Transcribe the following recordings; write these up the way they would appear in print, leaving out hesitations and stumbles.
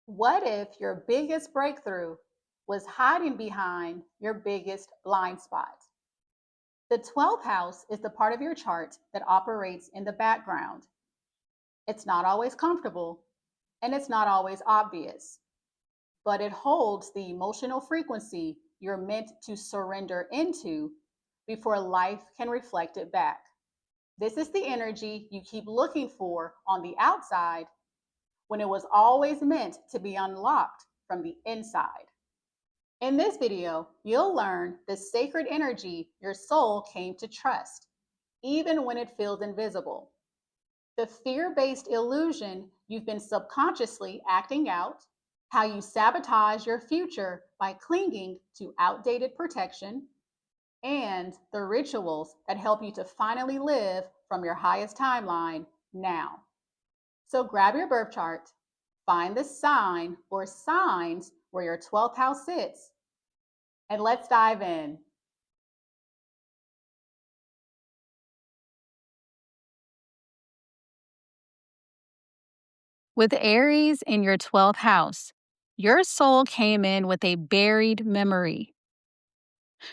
What if your biggest breakthrough was hiding behind your biggest blind spot? The 12th house is the part of your chart that operates in the background. It's not always comfortable and it's not always obvious, but it holds the emotional frequency you're meant to surrender into before life can reflect it back. This is the energy you keep looking for on the outside when it was always meant to be unlocked from the inside. In this video, you'll learn the sacred energy your soul came to trust, even when it feels invisible. The fear-based illusion you've been subconsciously acting out, how you sabotage your future by clinging to outdated protection, and the rituals that help you to finally live from your highest timeline now. So grab your birth chart, find the sign or signs where your 12th house sits, and let's dive in. With Aries in your 12th house, your soul came in with a buried memory.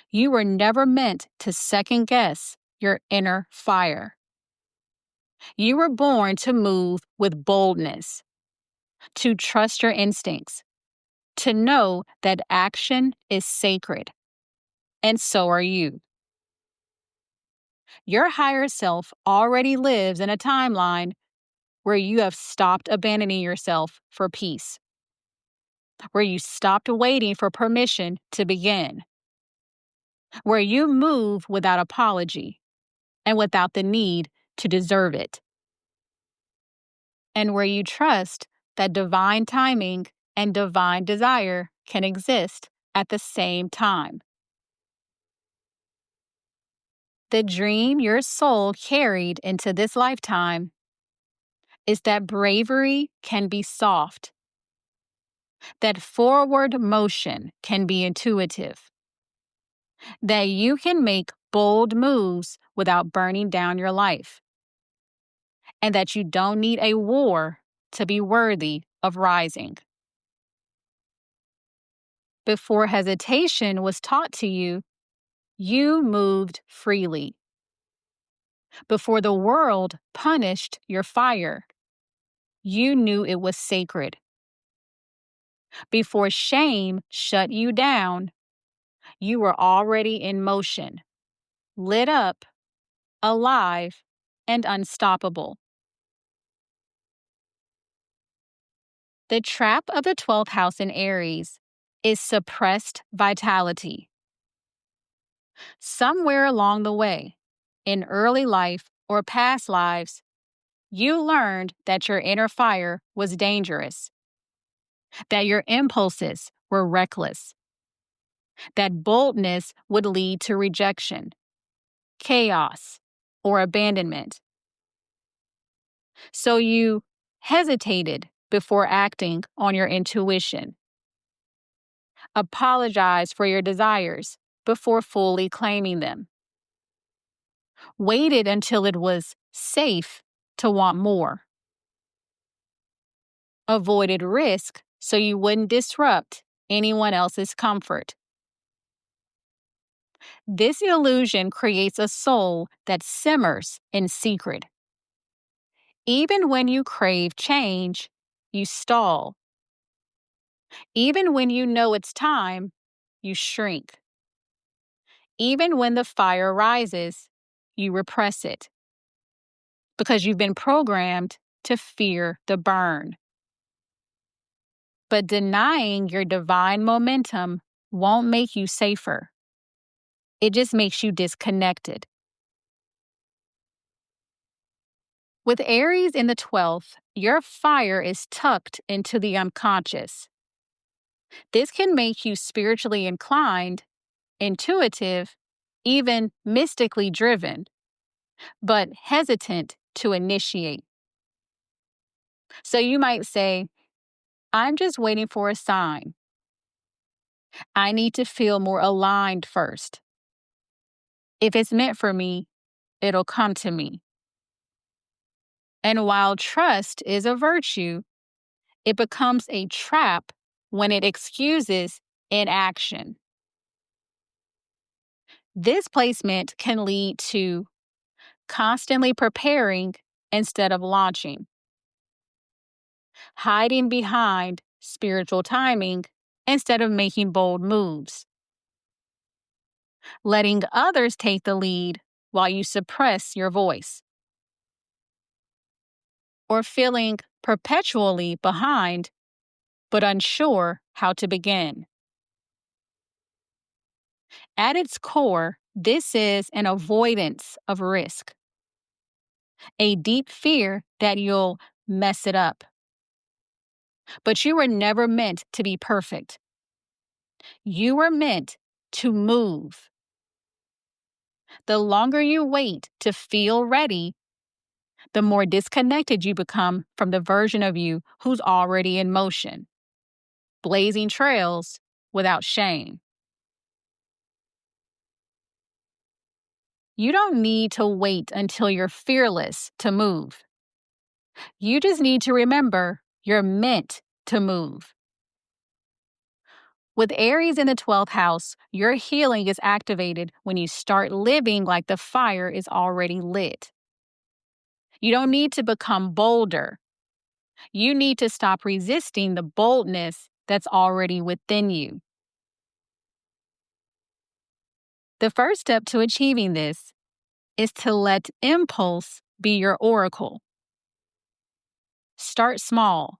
You were never meant to second guess your inner fire. You were born to move with boldness, to trust your instincts, to know that action is sacred, and so are you. Your higher self already lives in a timeline where you have stopped abandoning yourself for peace, where you stopped waiting for permission to begin, where you move without apology and without the need to deserve it, and where you trust that divine timing and divine desire can exist at the same time. The dream your soul carried into this lifetime is that bravery can be soft, that forward motion can be intuitive, that you can make bold moves without burning down your life, and that you don't need a war to be worthy of rising. Before hesitation was taught to you, you moved freely. Before the world punished your fire, you knew it was sacred. Before shame shut you down, you were already in motion, lit up, alive, and unstoppable. The trap of the 12th house in Aries is suppressed vitality. Somewhere along the way, in early life or past lives, you learned that your inner fire was dangerous, that your impulses were reckless, that boldness would lead to rejection, chaos, or abandonment. So you hesitated before acting on your intuition, apologized for your desires before fully claiming them, waited until it was safe to want more, avoided risk so you wouldn't disrupt anyone else's comfort. This illusion creates a soul that simmers in secret. Even when you crave change, you stall. Even when you know it's time, you shrink. Even when the fire rises, you repress it, because you've been programmed to fear the burn. But denying your divine momentum won't make you safer. It just makes you disconnected. With Aries in the 12th, your fire is tucked into the unconscious. This can make you spiritually inclined, intuitive, even mystically driven, but hesitant to initiate. So you might say, I'm just waiting for a sign. I need to feel more aligned first. If it's meant for me, it'll come to me. And while trust is a virtue, it becomes a trap when it excuses inaction. This placement can lead to constantly preparing instead of launching, hiding behind spiritual timing instead of making bold moves, letting others take the lead while you suppress your voice, or feeling perpetually behind but unsure how to begin. At its core, this is an avoidance of risk, a deep fear that you'll mess it up. But you were never meant to be perfect. You were meant to move. The longer you wait to feel ready, the more disconnected you become from the version of you who's already in motion, blazing trails without shame. You don't need to wait until you're fearless to move. You just need to remember you're meant to move. With Aries in the 12th house, your healing is activated when you start living like the fire is already lit. You don't need to become bolder. You need to stop resisting the boldness that's already within you. The first step to achieving this is to let impulse be your oracle. Start small.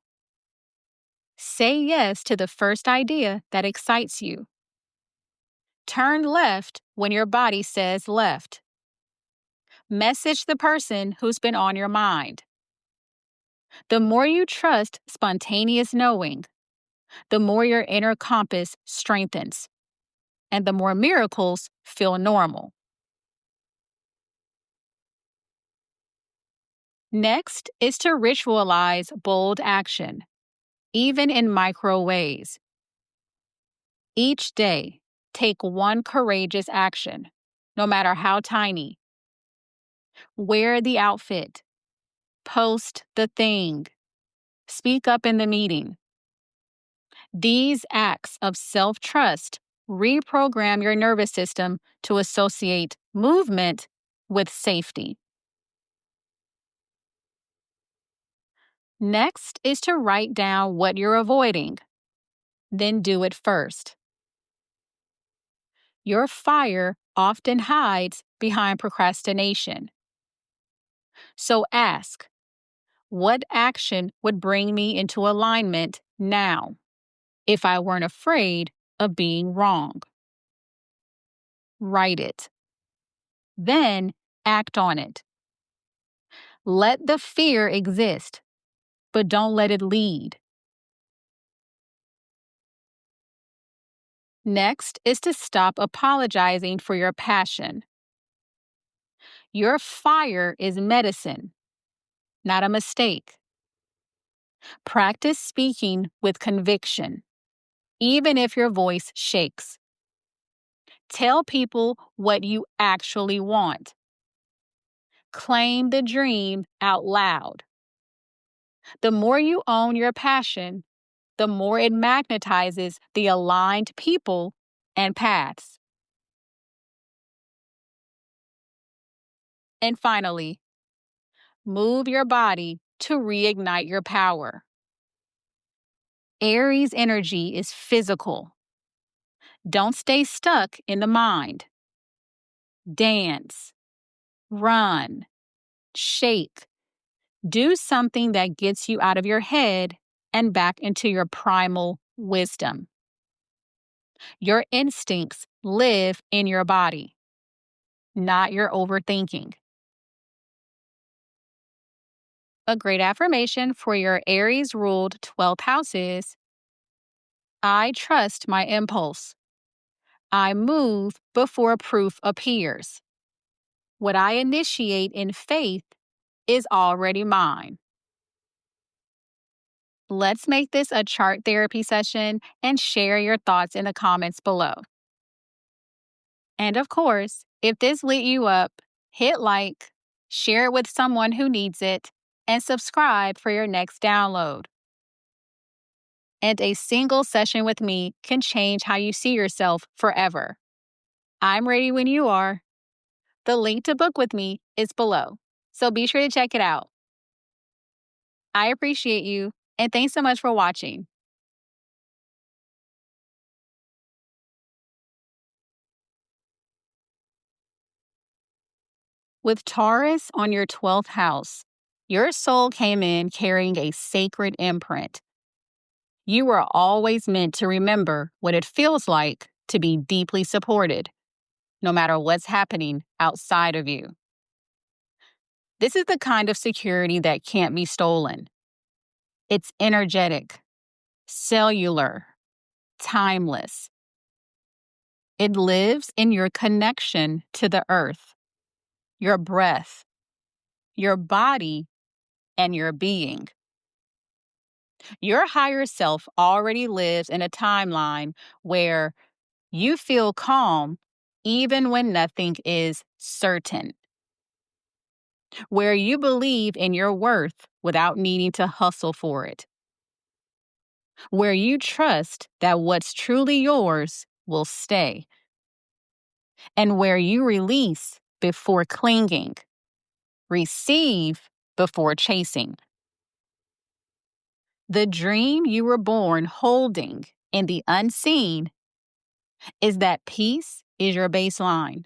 Say yes to the first idea that excites you. Turn left when your body says left. Message the person who's been on your mind. The more you trust spontaneous knowing, the more your inner compass strengthens, and the more miracles feel normal. Next is to ritualize bold action, even in micro ways. Each day, take one courageous action, no matter how tiny. Wear the outfit. Post the thing. Speak up in the meeting. These acts of self-trust reprogram your nervous system to associate movement with safety. Next is to write down what you're avoiding, then do it first. Your fire often hides behind procrastination. So ask, what action would bring me into alignment now if I weren't afraid of being wrong? Write it. Then act on it. Let the fear exist, but don't let it lead. Next is to stop apologizing for your passion. Your fire is medicine, not a mistake. Practice speaking with conviction, even if your voice shakes. Tell people what you actually want. Claim the dream out loud. The more you own your passion, the more it magnetizes the aligned people and paths. And finally, move your body to reignite your power. Aries energy is physical. Don't stay stuck in the mind. Dance, run, shake. Do something that gets you out of your head and back into your primal wisdom. Your instincts live in your body, not your overthinking. A great affirmation for your Aries-ruled 12th house is, I trust my impulse. I move before proof appears. What I initiate in faith is already mine. Let's make this a chart therapy session and share your thoughts in the comments below. And of course, if this lit you up, hit like, share it with someone who needs it, and subscribe for your next download. and a single session with me can change how you see yourself forever. I'm ready when you are. The link to book with me is below, so be sure to check it out. I appreciate you, and thanks so much for watching. With Taurus on your 12th house, your soul came in carrying a sacred imprint. You were always meant to remember what it feels like to be deeply supported, no matter what's happening outside of you. This is the kind of security that can't be stolen. It's energetic, cellular, timeless. It lives in your connection to the earth, your breath, your body, and your being. Your higher self already lives in a timeline where you feel calm even when nothing is certain, where you believe in your worth without needing to hustle for it, where you trust that what's truly yours will stay, and where you release before clinging, receive before chasing. The dream you were born holding in the unseen is that peace is your baseline,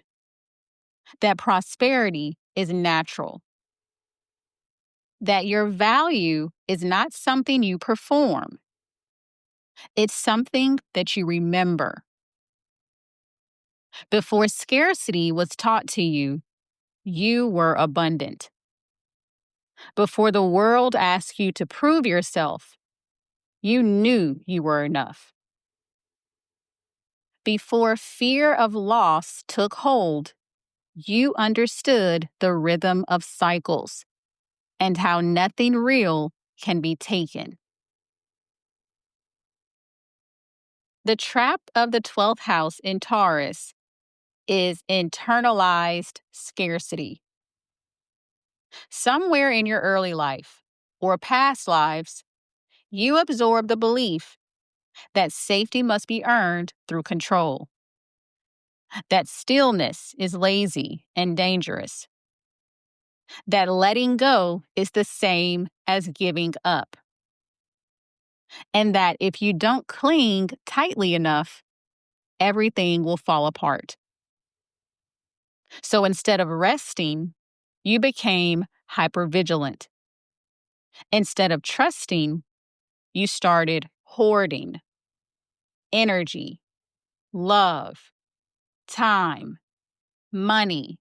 that prosperity is natural, that your value is not something you perform, it's something that you remember. Before scarcity was taught to you, you were abundant. Before the world asked you to prove yourself, you knew you were enough. Before fear of loss took hold, you understood the rhythm of cycles and how nothing real can be taken. The trap of the 12th house in Taurus is internalized scarcity. Somewhere in your early life or past lives, you absorb the belief that safety must be earned through control, that stillness is lazy and dangerous, that letting go is the same as giving up, and that if you don't cling tightly enough, everything will fall apart. So instead of resting, you became hypervigilant. Instead of trusting, you started hoarding energy, love, time, money,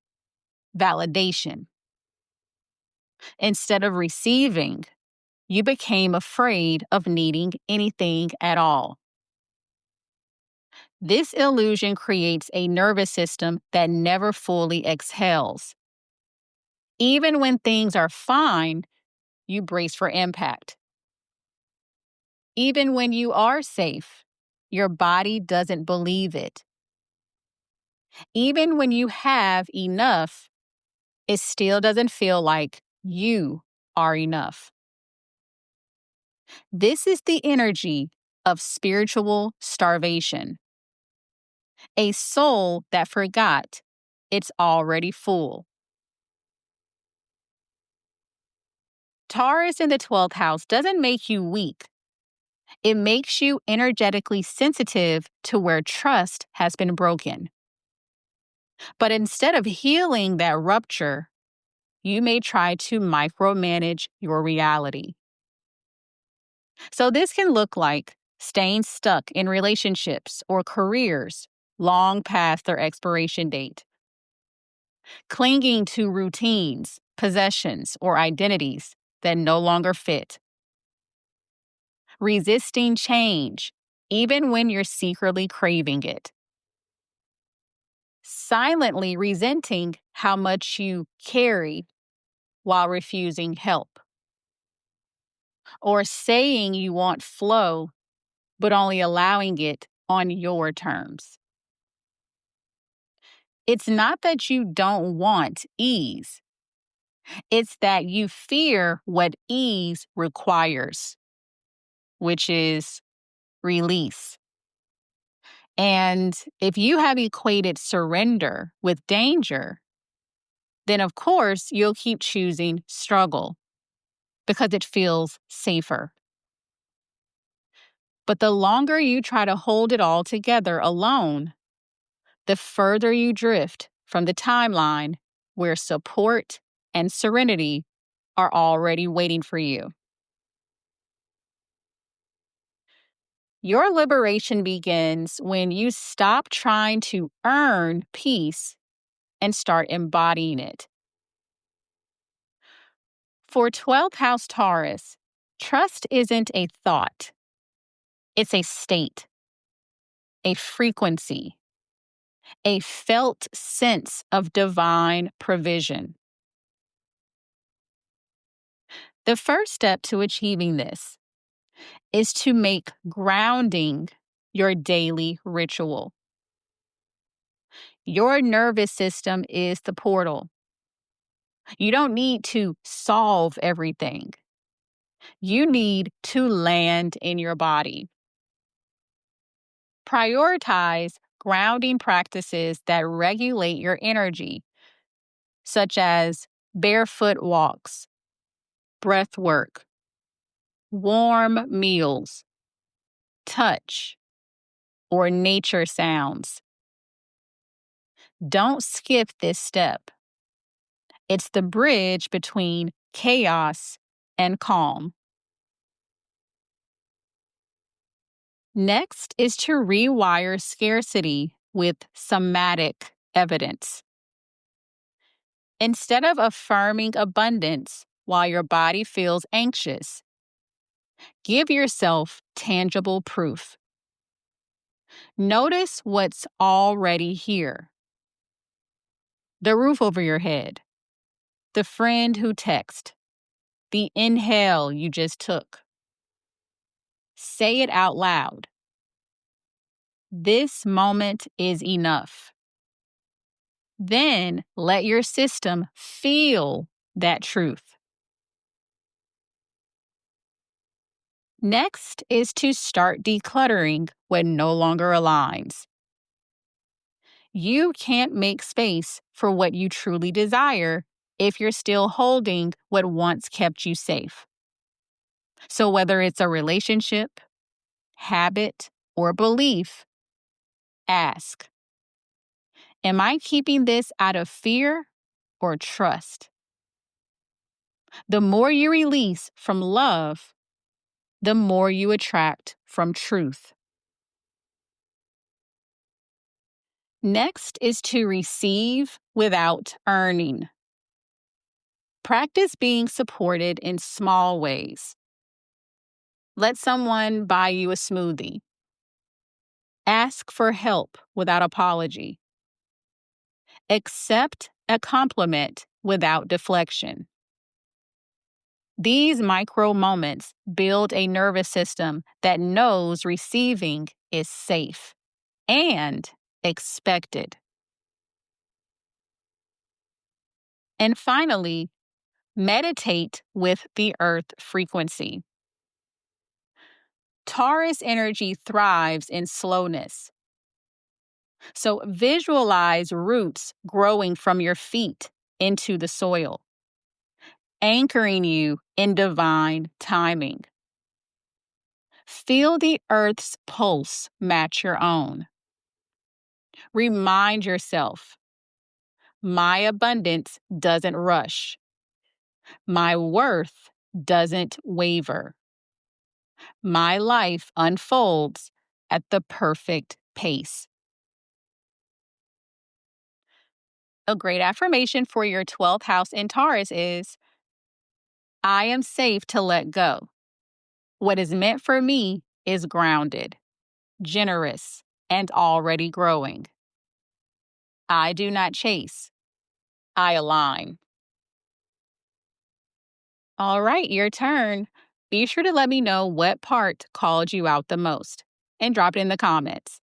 validation. Instead of receiving, you became afraid of needing anything at all. This illusion creates a nervous system that never fully exhales. Even when things are fine, you brace for impact. Even when you are safe, your body doesn't believe it. Even when you have enough, it still doesn't feel like you are enough. This is the energy of spiritual starvation. A soul that forgot it's already full. Taurus in the 12th house doesn't make you weak. It makes you energetically sensitive to where trust has been broken. But instead of healing that rupture, you may try to micromanage your reality. So this can look like staying stuck in relationships or careers long past their expiration date, clinging to routines, possessions, or identities that no longer fit, resisting change even when you're secretly craving it, silently resenting how much you carry while refusing help, or saying you want flow but only allowing it on your terms. It's not that you don't want ease. It's that you fear what ease requires, which is release. And if you have equated surrender with danger, then of course you'll keep choosing struggle because it feels safer. But the longer you try to hold it all together alone, the further you drift from the timeline where support and serenity are already waiting for you. Your liberation begins when you stop trying to earn peace and start embodying it. For 12th house Taurus, trust isn't a thought, it's a state, a frequency, a felt sense of divine provision. The first step to achieving this is to make grounding your daily ritual. Your nervous system is the portal. You don't need to solve everything. You need to land in your body. Prioritize grounding practices that regulate your energy, such as barefoot walks, breath work, warm meals, touch, or nature sounds. Don't skip this step. It's the bridge between chaos and calm. Next is to rewire scarcity with somatic evidence. Instead of affirming abundance while your body feels anxious, give yourself tangible proof. Notice what's already here. The roof over your head, the friend who texted, the inhale you just took. Say it out loud. This moment is enough. Then let your system feel that truth. Next is to start decluttering what no longer aligns. You can't make space for what you truly desire if you're still holding what once kept you safe. So whether it's a relationship, habit, or belief, ask, am I keeping this out of fear or trust? The more you release from love, the more you attract from truth. Next is to receive without earning. Practice being supported in small ways. Let someone buy you a smoothie. Ask for help without apology. Accept a compliment without deflection. These micro moments build a nervous system that knows receiving is safe and expected. And finally, meditate with the earth frequency. Taurus energy thrives in slowness. So visualize roots growing from your feet into the soil, anchoring you in divine timing. Feel the earth's pulse match your own. Remind yourself, my abundance doesn't rush. My worth doesn't waver. My life unfolds at the perfect pace. A great affirmation for your 12th house in Taurus is, I am safe to let go. What is meant for me is grounded, generous, and already growing. I do not chase. I align. All right, your turn. Be sure to let me know what part called you out the most and drop it in the comments.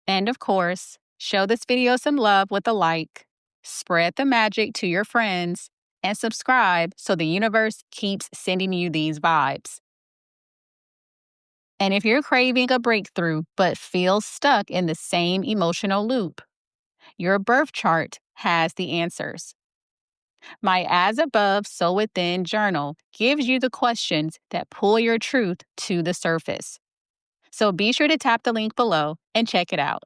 And of course, show this video some love with a like, spread the magic to your friends, and subscribe so the universe keeps sending you these vibes. And if you're craving a breakthrough but feel stuck in the same emotional loop, your birth chart has the answers. My As Above, So Within journal gives you the questions that pull your truth to the surface. So be sure to tap the link below and check it out.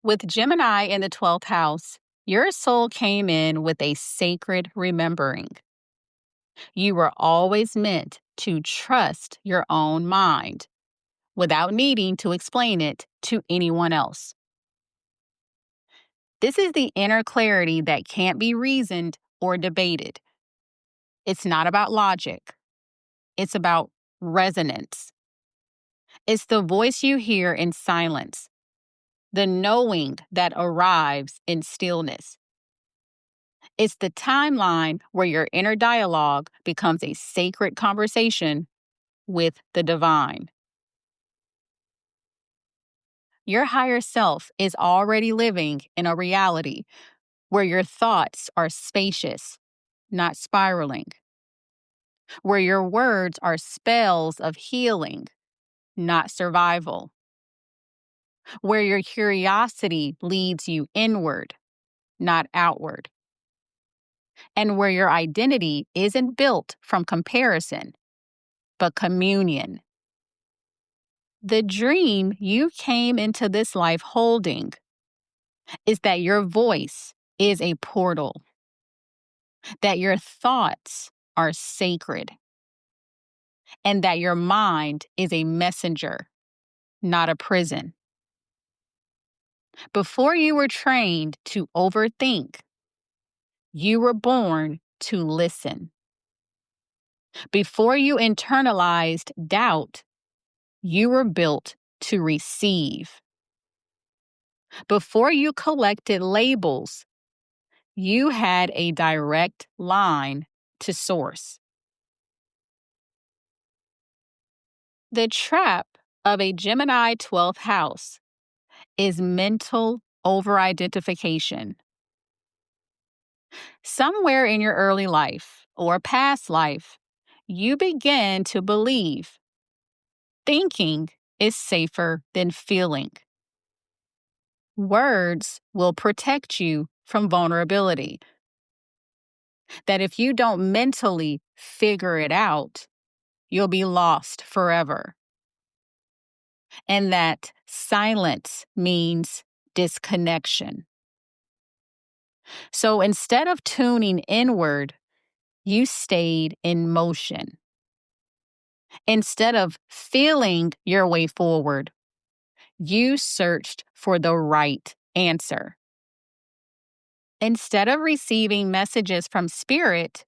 With Gemini in the 12th house, your soul came in with a sacred remembering. You were always meant to trust your own mind without needing to explain it to anyone else. This is the inner clarity that can't be reasoned or debated. It's not about logic, it's about resonance. It's the voice you hear in silence, the knowing that arrives in stillness. It's the timeline where your inner dialogue becomes a sacred conversation with the divine. Your higher self is already living in a reality where your thoughts are spacious, not spiraling, where your words are spells of healing, not survival, where your curiosity leads you inward, not outward, and where your identity isn't built from comparison, but communion. The dream you came into this life holding is that your voice is a portal, that your thoughts are sacred, and that your mind is a messenger, not a prison. Before you were trained to overthink, you were born to listen. Before you internalized doubt, you were built to receive. Before you collected labels, you had a direct line to source. The trap of a Gemini 12th house is mental over-identification. Somewhere in your early life or past life, you began to believe thinking is safer than feeling. Words will protect you from vulnerability. That if you don't mentally figure it out, you'll be lost forever. And that silence means disconnection. So instead of tuning inward, you stayed in motion. Instead of feeling your way forward, you searched for the right answer. Instead of receiving messages from spirit,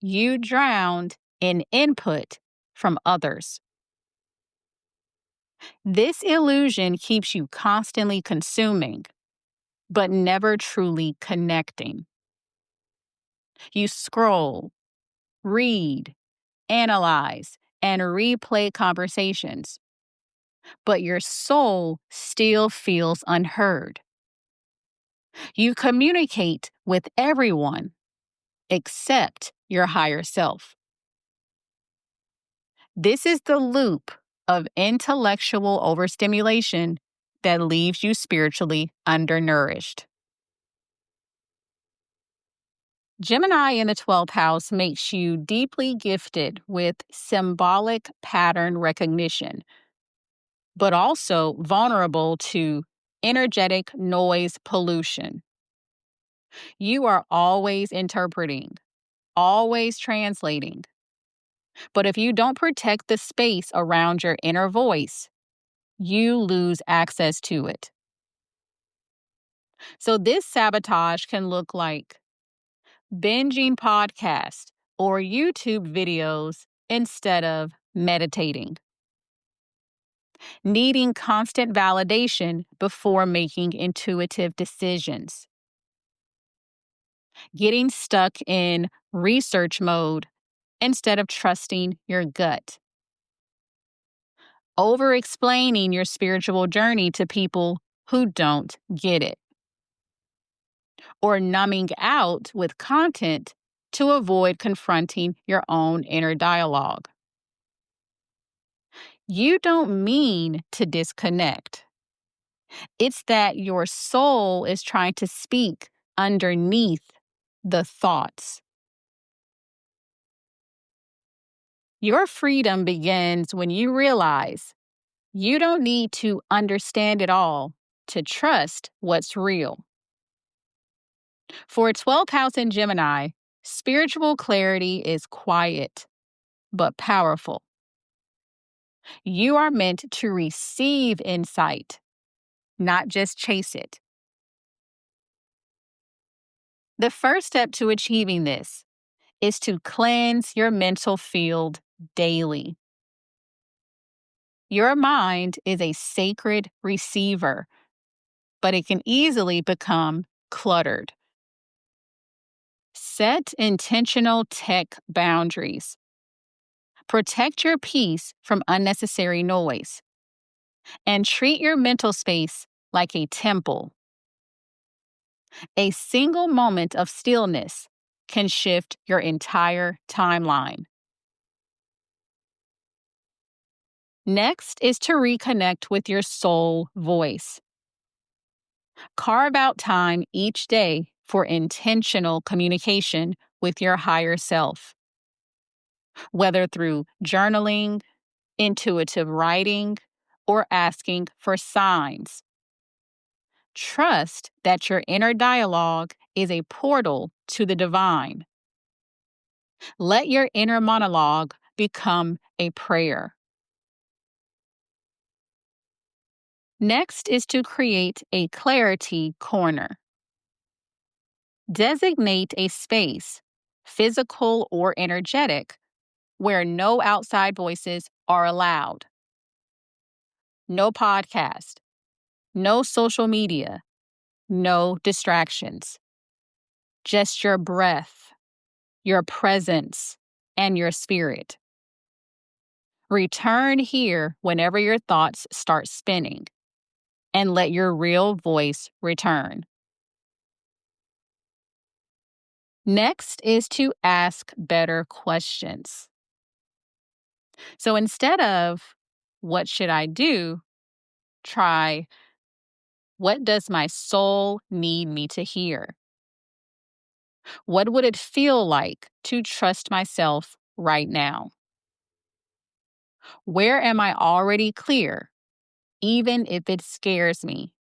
you drowned in input from others. This illusion keeps you constantly consuming, but never truly connecting. You scroll, read, analyze, and replay conversations, but your soul still feels unheard. You communicate with everyone except your higher self. This is the loop of intellectual overstimulation that leaves you spiritually undernourished. Gemini in the 12th house makes you deeply gifted with symbolic pattern recognition, but also vulnerable to energetic noise pollution. You are always interpreting, always translating. But if you don't protect the space around your inner voice, you lose access to it. So this sabotage can look like binging podcasts or YouTube videos instead of meditating, needing constant validation before making intuitive decisions, getting stuck in research mode instead of trusting your gut, over explaining your spiritual journey to people who don't get it, or numbing out with content to avoid confronting your own inner dialogue. You don't mean to disconnect. It's that your soul is trying to speak underneath the thoughts. Your freedom begins when you realize you don't need to understand it all to trust what's real. For a 12th house in Gemini, spiritual clarity is quiet but powerful. You are meant to receive insight, not just chase it. The first step to achieving this is to cleanse your mental field daily. Your mind is a sacred receiver, but it can easily become cluttered. Set intentional tech boundaries. Protect your peace from unnecessary noise. And treat your mental space like a temple. A single moment of stillness can shift your entire timeline. Next is to reconnect with your soul voice. Carve out time each day for intentional communication with your higher self, whether through journaling, intuitive writing, or asking for signs. Trust that your inner dialogue is a portal to the divine. Let your inner monologue become a prayer. Next is to create a clarity corner. Designate a space, physical or energetic, where no outside voices are allowed. No podcast, no social media, no distractions. Just your breath, your presence, and your spirit. Return here whenever your thoughts start spinning, and let your real voice return. Next is to ask better questions. So instead of, what should I do? Try, what does my soul need me to hear? What would it feel like to trust myself right now? Where am I already clear, even if it scares me?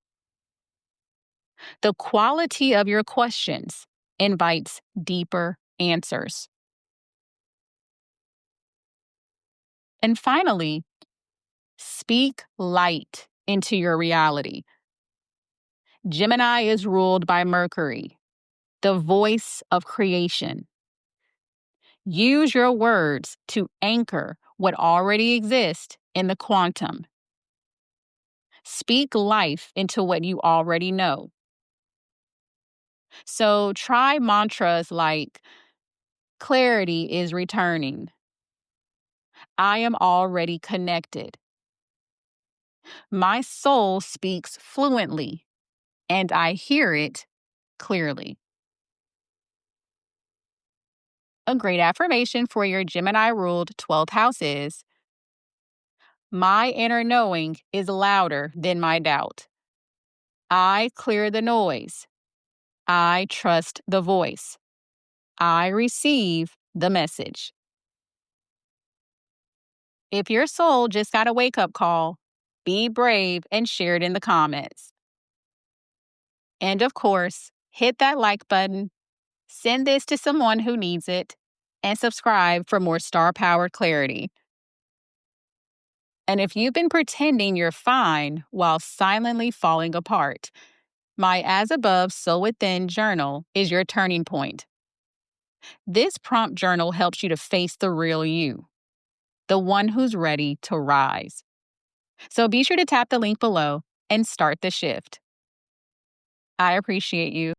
The quality of your questions invites deeper answers. And finally, speak light into your reality. Gemini is ruled by Mercury, the voice of creation. Use your words to anchor what already exists in the quantum. Speak life into what you already know. So try mantras like, clarity is returning. I am already connected. My soul speaks fluently, and I hear it clearly. A great affirmation for your Gemini-ruled 12th house is, my inner knowing is louder than my doubt. I clear the noise. I trust the voice. I receive the message. If your soul just got a wake-up call, be brave and share it in the comments. And of course, hit that like button, send this to someone who needs it, and subscribe for more star-powered clarity. And if you've been pretending you're fine while silently falling apart, my As Above, So Within journal is your turning point. This prompt journal helps you to face the real you, the one who's ready to rise. So be sure to tap the link below and start the shift. I appreciate you.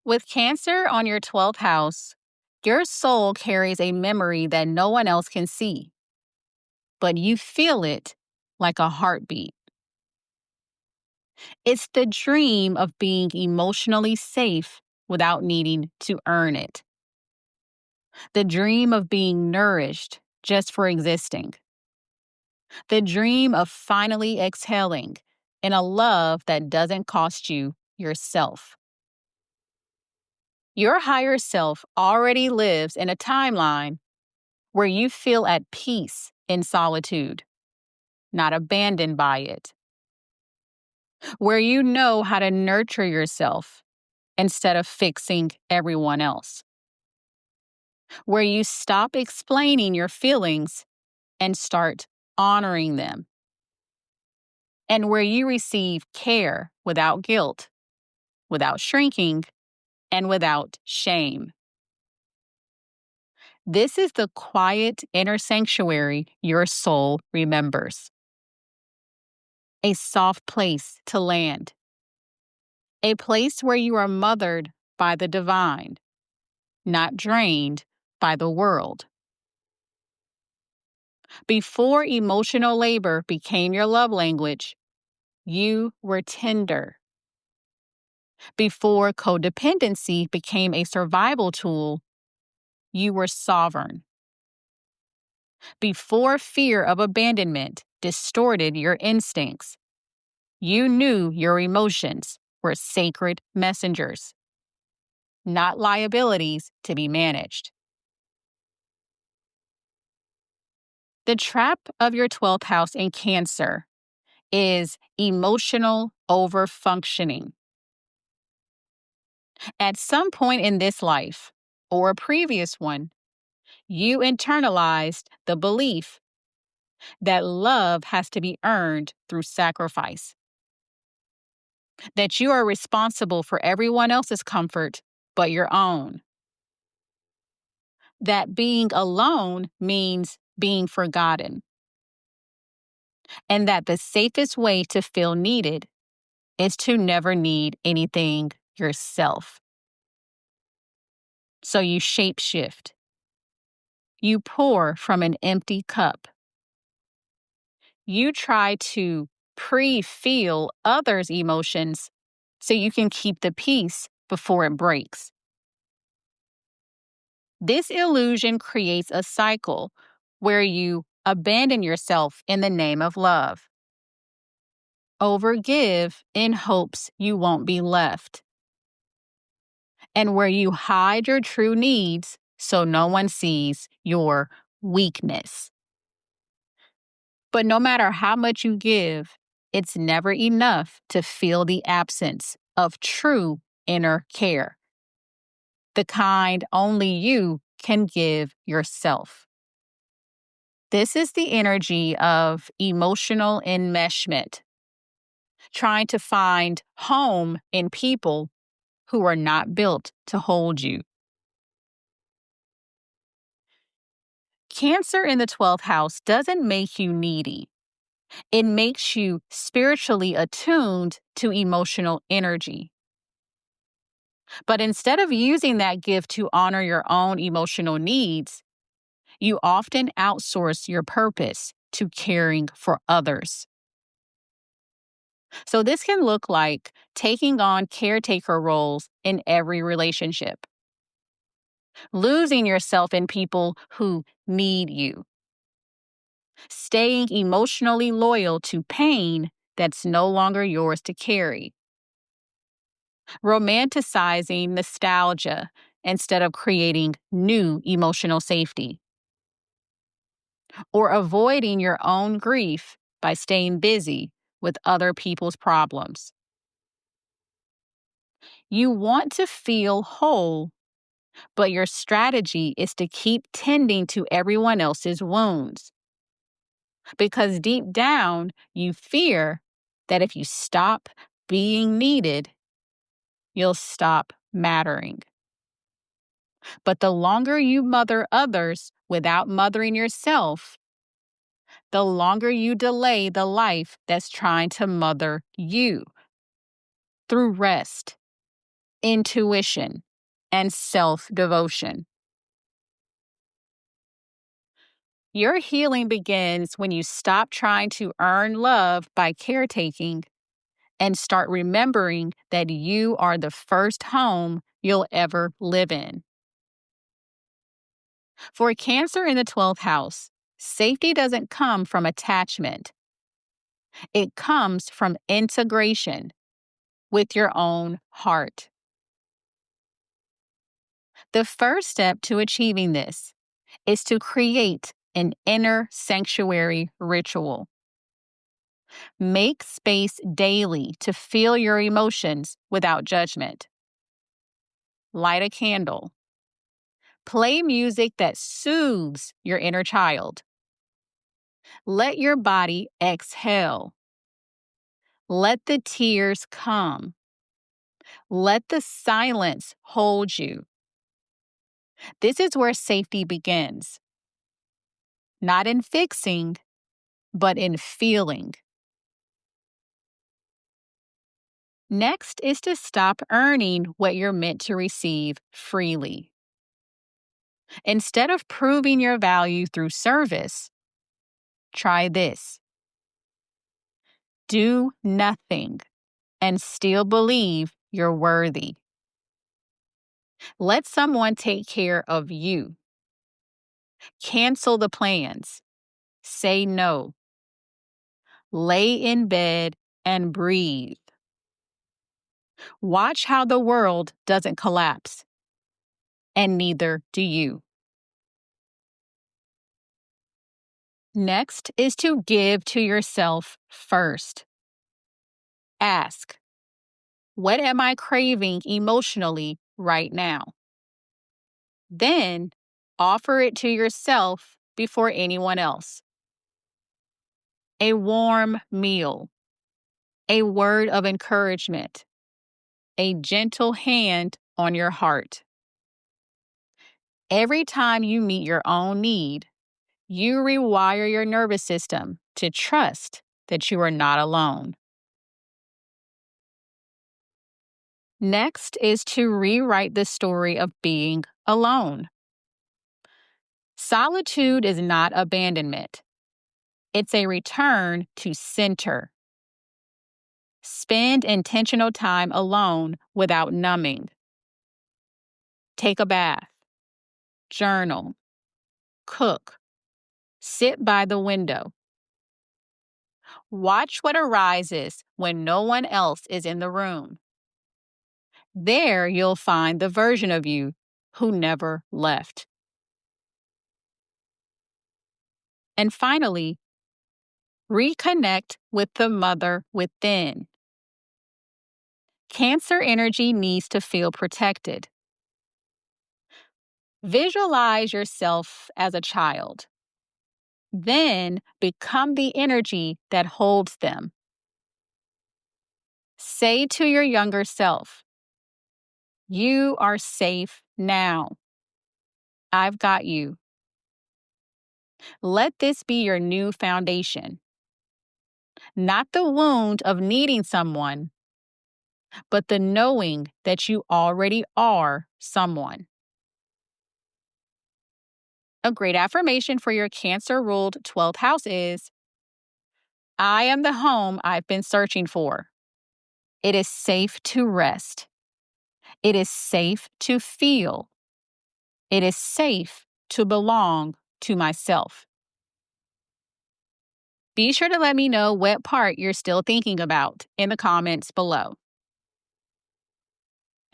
With Cancer on your 12th house, your soul carries a memory that no one else can see, but you feel it like a heartbeat. It's the dream of being emotionally safe without needing to earn it. The dream of being nourished just for existing. The dream of finally exhaling in a love that doesn't cost you yourself. Your higher self already lives in a timeline where you feel at peace in solitude, not abandoned by it. Where you know how to nurture yourself instead of fixing everyone else. Where you stop explaining your feelings and start honoring them. And where you receive care without guilt, without shrinking, and without shame. This is the quiet inner sanctuary your soul remembers. A soft place to land. A place where you are mothered by the divine, not drained by the world. Before emotional labor became your love language, you were tender. Before codependency became a survival tool, you were sovereign. Before fear of abandonment distorted your instincts, you knew your emotions were sacred messengers, not liabilities to be managed. The trap of your 12th house in Cancer is emotional overfunctioning. At some point in this life, or a previous one, you internalized the belief that love has to be earned through sacrifice, that you are responsible for everyone else's comfort but your own, that being alone means being forgotten, and that the safest way to feel needed is to never need anything yourself. So you shapeshift. You pour from an empty cup. You try to pre-feel others' emotions so you can keep the peace before it breaks. This illusion creates a cycle where you abandon yourself in the name of love. Overgive in hopes you won't be left. And where you hide your true needs so no one sees your weakness. But no matter how much you give, it's never enough to feel the absence of true inner care, the kind only you can give yourself. This is the energy of emotional enmeshment, trying to find home in people who are not built to hold you. Cancer in the 12th house doesn't make you needy. It makes you spiritually attuned to emotional energy. But instead of using that gift to honor your own emotional needs, you often outsource your purpose to caring for others. So this can look like taking on caretaker roles in every relationship, losing yourself in people who need you, staying emotionally loyal to pain that's no longer yours to carry, romanticizing nostalgia instead of creating new emotional safety, or avoiding your own grief by staying busy with other people's problems. You want to feel whole, but your strategy is to keep tending to everyone else's wounds. Because deep down, you fear that if you stop being needed, you'll stop mattering. But the longer you mother others without mothering yourself, the longer you delay the life that's trying to mother you through rest, intuition, and self-devotion. Your healing begins when you stop trying to earn love by caretaking and start remembering that you are the first home you'll ever live in. For Cancer in the 12th house, safety doesn't come from attachment. It comes from integration with your own heart. The first step to achieving this is to create an inner sanctuary ritual. Make space daily to feel your emotions without judgment. Light a candle. Play music that soothes your inner child. Let your body exhale. Let the tears come. Let the silence hold you. This is where safety begins. Not in fixing, but in feeling. Next is to stop earning what you're meant to receive freely. Instead of proving your value through service, try this. Do nothing and still believe you're worthy. Let someone take care of you. Cancel the plans. Say no. Lay in bed and breathe. Watch how the world doesn't collapse, and neither do you. Next is to give to yourself first. Ask, what am I craving emotionally right now? Then offer it to yourself before anyone else. A warm meal, a word of encouragement, a gentle hand on your heart. Every time you meet your own need, you rewire your nervous system to trust that you are not alone. Next is to rewrite the story of being alone. Solitude is not abandonment. It's a return to center. Spend intentional time alone without numbing. Take a bath. Journal. Cook. Sit by the window. Watch what arises when no one else is in the room. There you'll find the version of you who never left. And finally, reconnect with the mother within. Cancer energy needs to feel protected. Visualize yourself as a child. Then become the energy that holds them. Say to your younger self, you are safe now. I've got you. Let this be your new foundation. Not the wound of needing someone, but the knowing that you already are someone. A great affirmation for your Cancer-ruled 12th house is, I am the home I've been searching for. It is safe to rest. It is safe to feel. It is safe to belong to myself. Be sure to let me know what part you're still thinking about in the comments below.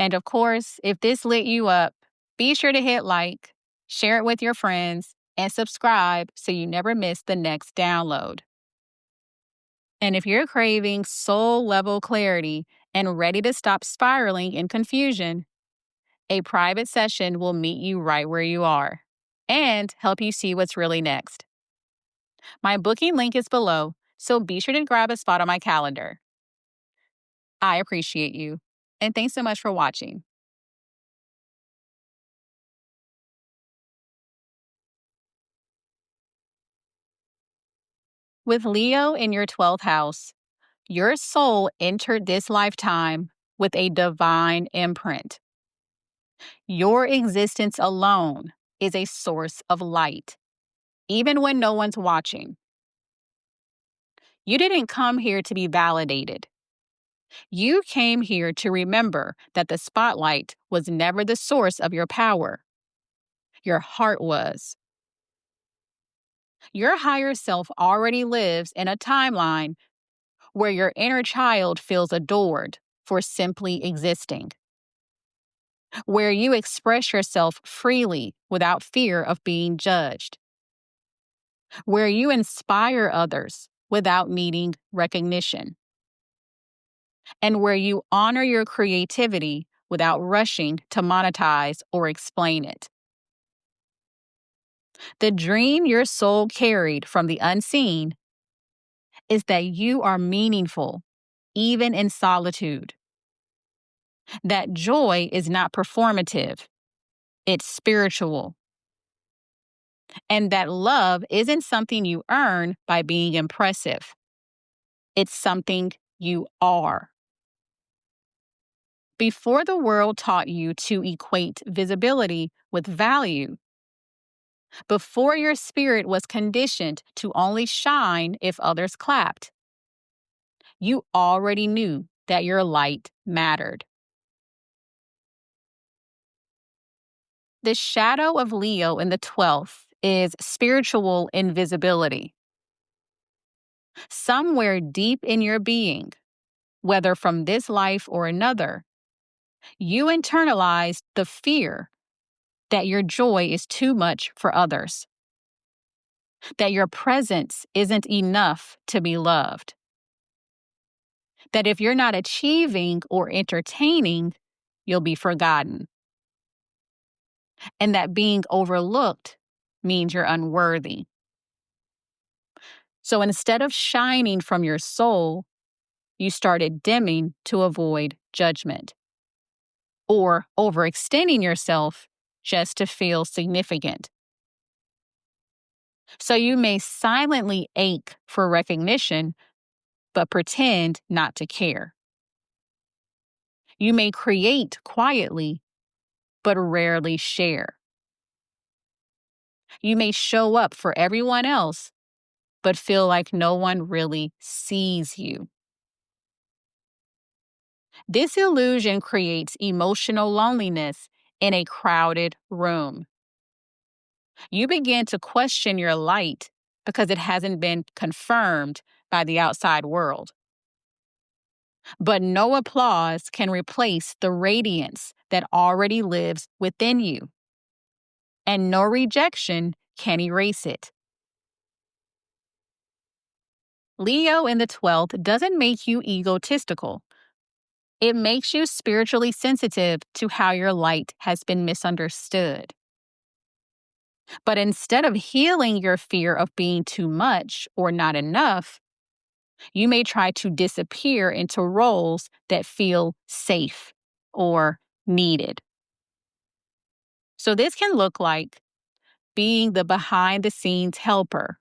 And of course, if this lit you up, be sure to hit like, share it with your friends, and subscribe so you never miss the next download. And if you're craving soul-level clarity and ready to stop spiraling in confusion, a private session will meet you right where you are and help you see what's really next. My booking link is below, so be sure to grab a spot on my calendar. I appreciate you, and thanks so much for watching. With Leo in your 12th house, your soul entered this lifetime with a divine imprint. Your existence alone is a source of light, even when no one's watching. You didn't come here to be validated. You came here to remember that the spotlight was never the source of your power. Your heart was. Your higher self already lives in a timeline where your inner child feels adored for simply existing, where you express yourself freely without fear of being judged, where you inspire others without needing recognition, and where you honor your creativity without rushing to monetize or explain it. The dream your soul carried from the unseen is that you are meaningful, even in solitude. That joy is not performative, it's spiritual. And that love isn't something you earn by being impressive, it's something you are. Before the world taught you to equate visibility with value, before your spirit was conditioned to only shine if others clapped, you already knew that your light mattered. The shadow of Leo in the 12th is spiritual invisibility. Somewhere deep in your being, whether from this life or another, you internalized the fear that your joy is too much for others, that your presence isn't enough to be loved, that if you're not achieving or entertaining, you'll be forgotten, and that being overlooked means you're unworthy. So instead of shining from your soul, you started dimming to avoid judgment, or overextending yourself just to feel significant. So you may silently ache for recognition, but pretend not to care. You may create quietly, but rarely share. You may show up for everyone else, but feel like no one really sees you. This illusion creates emotional loneliness in a crowded room. You begin to question your light because it hasn't been confirmed by the outside world. But no applause can replace the radiance that already lives within you, and no rejection can erase it. Leo in the 12th doesn't make you egotistical. It makes you spiritually sensitive to how your light has been misunderstood. But instead of healing your fear of being too much or not enough, you may try to disappear into roles that feel safe or needed. So this can look like being the behind-the-scenes helper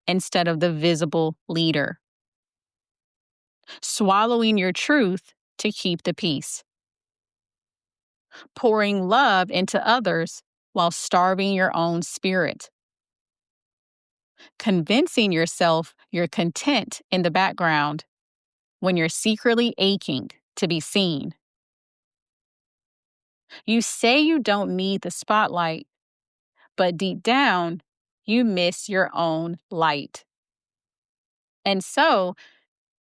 instead of the visible leader, swallowing your truth to keep the peace, pouring love into others while starving your own spirit, convincing yourself you're content in the background when you're secretly aching to be seen. You say you don't need the spotlight, but deep down, you miss your own light. And so,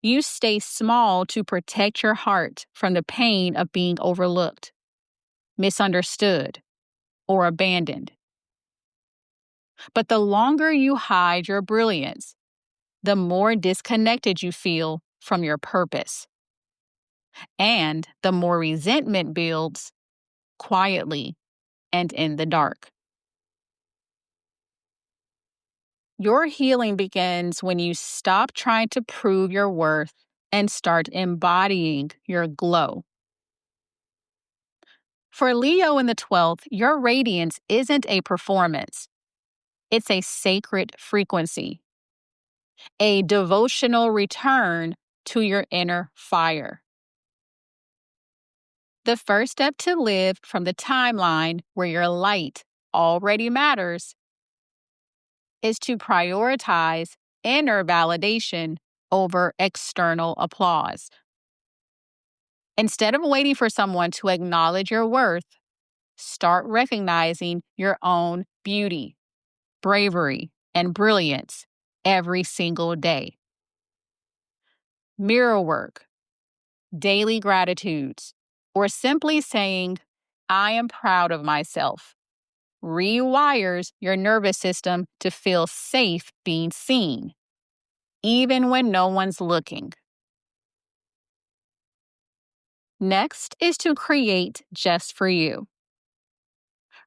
you stay small to protect your heart from the pain of being overlooked, misunderstood, or abandoned. But the longer you hide your brilliance, the more disconnected you feel from your purpose. And the more resentment builds quietly and in the dark. Your healing begins when you stop trying to prove your worth and start embodying your glow. For Leo in the 12th, your radiance isn't a performance. It's a sacred frequency, a devotional return to your inner fire. The first step to live from the timeline where your light already matters is to prioritize inner validation over external applause. Instead of waiting for someone to acknowledge your worth, start recognizing your own beauty, bravery, and brilliance every single day. Mirror work, daily gratitudes, or simply saying, I am proud of myself, rewires your nervous system to feel safe being seen, even when no one's looking. Next is to create just for you.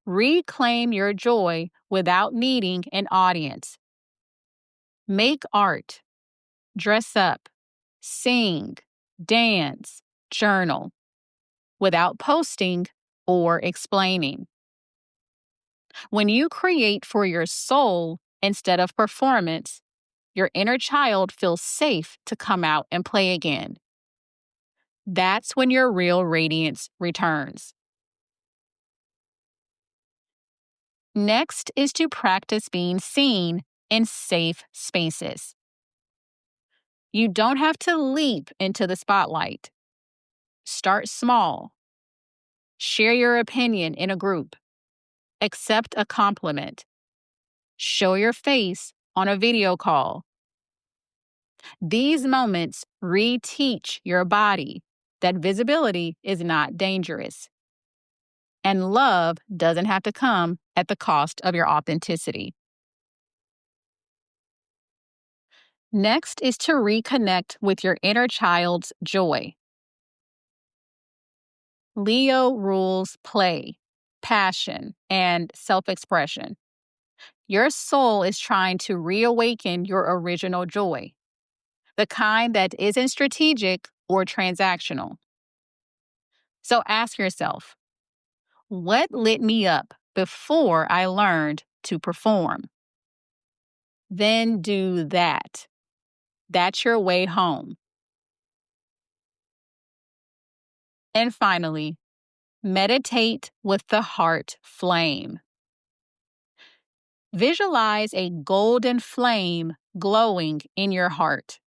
Reclaim your joy without needing an audience. Make art, dress up, sing, dance, journal, without posting or explaining. When you create for your soul instead of performance, your inner child feels safe to come out and play again. That's when your real radiance returns. Next is to practice being seen in safe spaces. You don't have to leap into the spotlight. Start small. Share your opinion in a group. Accept a compliment. Show your face on a video call. These moments reteach your body that visibility is not dangerous. And love doesn't have to come at the cost of your authenticity. Next is to reconnect with your inner child's joy. Leo rules play, passion, and self-expression. Your soul is trying to reawaken your original joy, the kind that isn't strategic or transactional. So ask yourself, what lit me up before I learned to perform? Then do that. That's your way home. And finally, meditate with the heart flame. Visualize a golden flame glowing in your heart.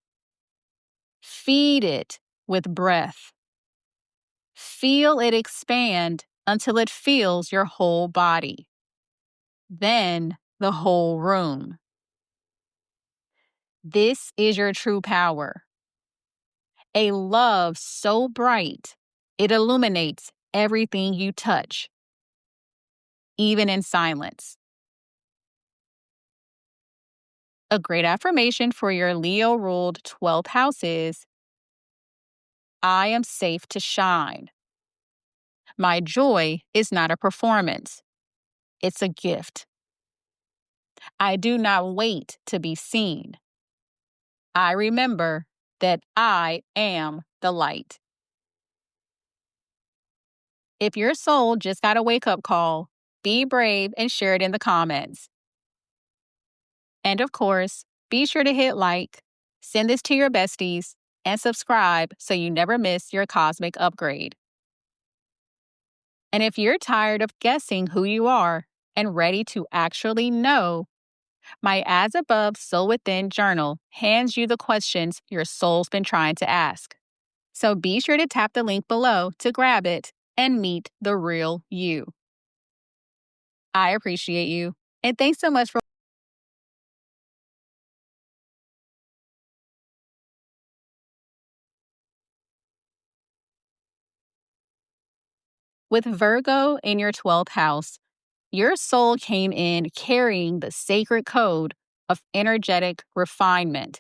Feed it with breath. Feel it expand until it fills your whole body. Then the whole room. This is your true power. A love so bright, it illuminates everything you touch, even in silence. A great affirmation for your Leo-ruled 12th house is, I am safe to shine. My joy is not a performance. It's a gift. I do not wait to be seen. I remember that I am the light. If your soul just got a wake-up call, be brave and share it in the comments. And of course, be sure to hit like, send this to your besties, and subscribe so you never miss your cosmic upgrade. And if you're tired of guessing who you are and ready to actually know, my As Above, So Within journal hands you the questions your soul's been trying to ask. So be sure to tap the link below to grab it and meet the real you. I appreciate you, and thanks so much for With Virgo in your 12th house, your soul came in carrying the sacred code of energetic refinement.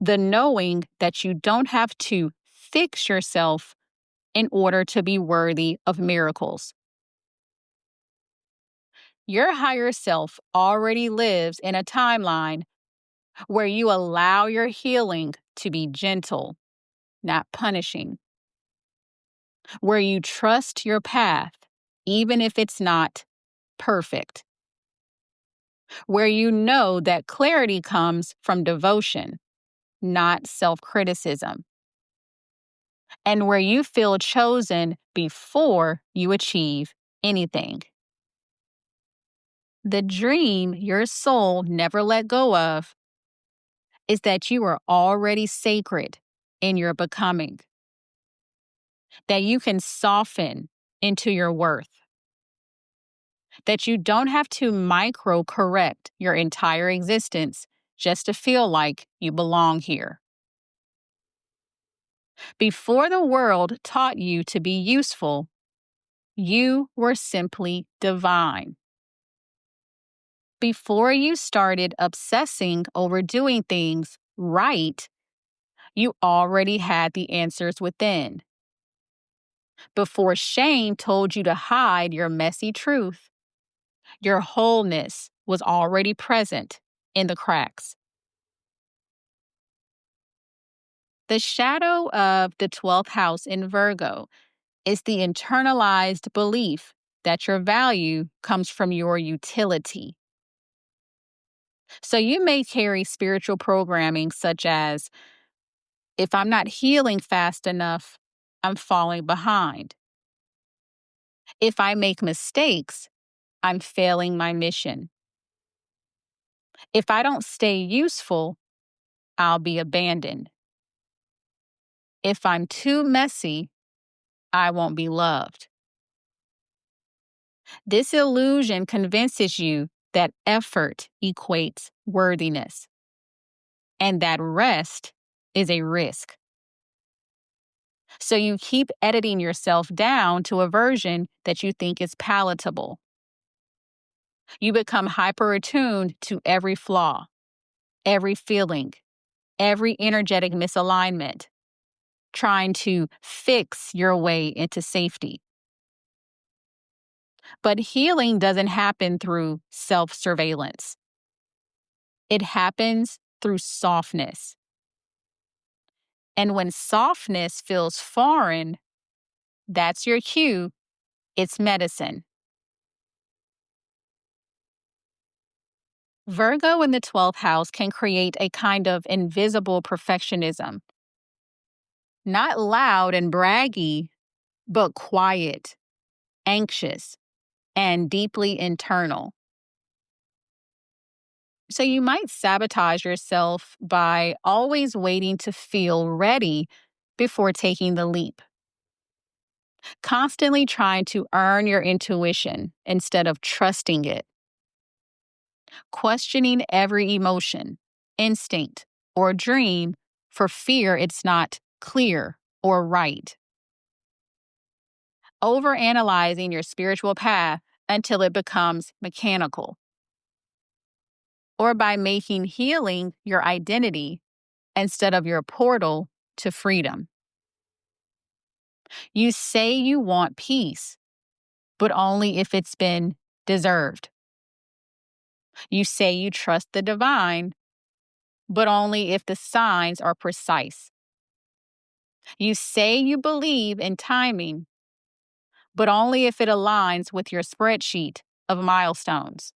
The knowing that you don't have to fix yourself in order to be worthy of miracles. Your higher self already lives in a timeline where you allow your healing to be gentle, not punishing. Where you trust your path, even if it's not perfect. Where you know that clarity comes from devotion, not self-criticism. and where you feel chosen before you achieve anything. The dream your soul never let go of is that you are already sacred in your becoming, that you can soften into your worth, that you don't have to micro correct your entire existence just to feel like you belong here. Before the world taught you to be useful, you were simply divine. Before you started obsessing over doing things right, you already had the answers within. Before shame told you to hide your messy truth, your wholeness was already present in the cracks. The shadow of the 12th house in Virgo is the internalized belief that your value comes from your utility. So you may carry spiritual programming such as, if I'm not healing fast enough, I'm falling behind. If I make mistakes, I'm failing my mission. If I don't stay useful, I'll be abandoned. If I'm too messy, I won't be loved. This illusion convinces you that effort equates worthiness, and that rest is a risk. So you keep editing yourself down to a version that you think is palatable. You become hyper attuned to every flaw, every feeling, every energetic misalignment, trying to fix your way into safety. But healing doesn't happen through self-surveillance. It happens through softness. And when softness feels foreign, that's your cue. It's medicine. Virgo in the 12th house can create a kind of invisible perfectionism. Not loud and braggy, but quiet, anxious, and deeply internal. So you might sabotage yourself by always waiting to feel ready before taking the leap. Constantly trying to earn your intuition instead of trusting it. Questioning every emotion, instinct, or dream for fear it's not clear or right. Overanalyzing your spiritual path until it becomes mechanical. Or by making healing your identity instead of your portal to freedom. You say you want peace, but only if it's been deserved. You say you trust the divine, but only if the signs are precise. You say you believe in timing, but only if it aligns with your spreadsheet of milestones.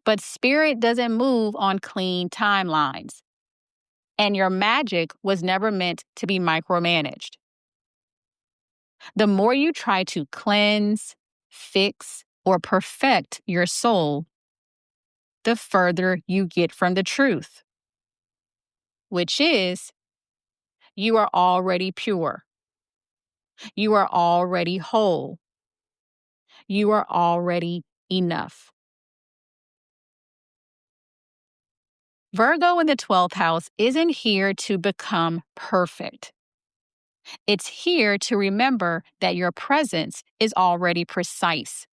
But spirit doesn't move on clean timelines, and your magic was never meant to be micromanaged. The more you try to cleanse, fix, or perfect your soul, the further you get from the truth, which is you are already pure. You are already whole. You are already enough. Virgo in the 12th house isn't here to become perfect. It's here to remember that your presence is already precise,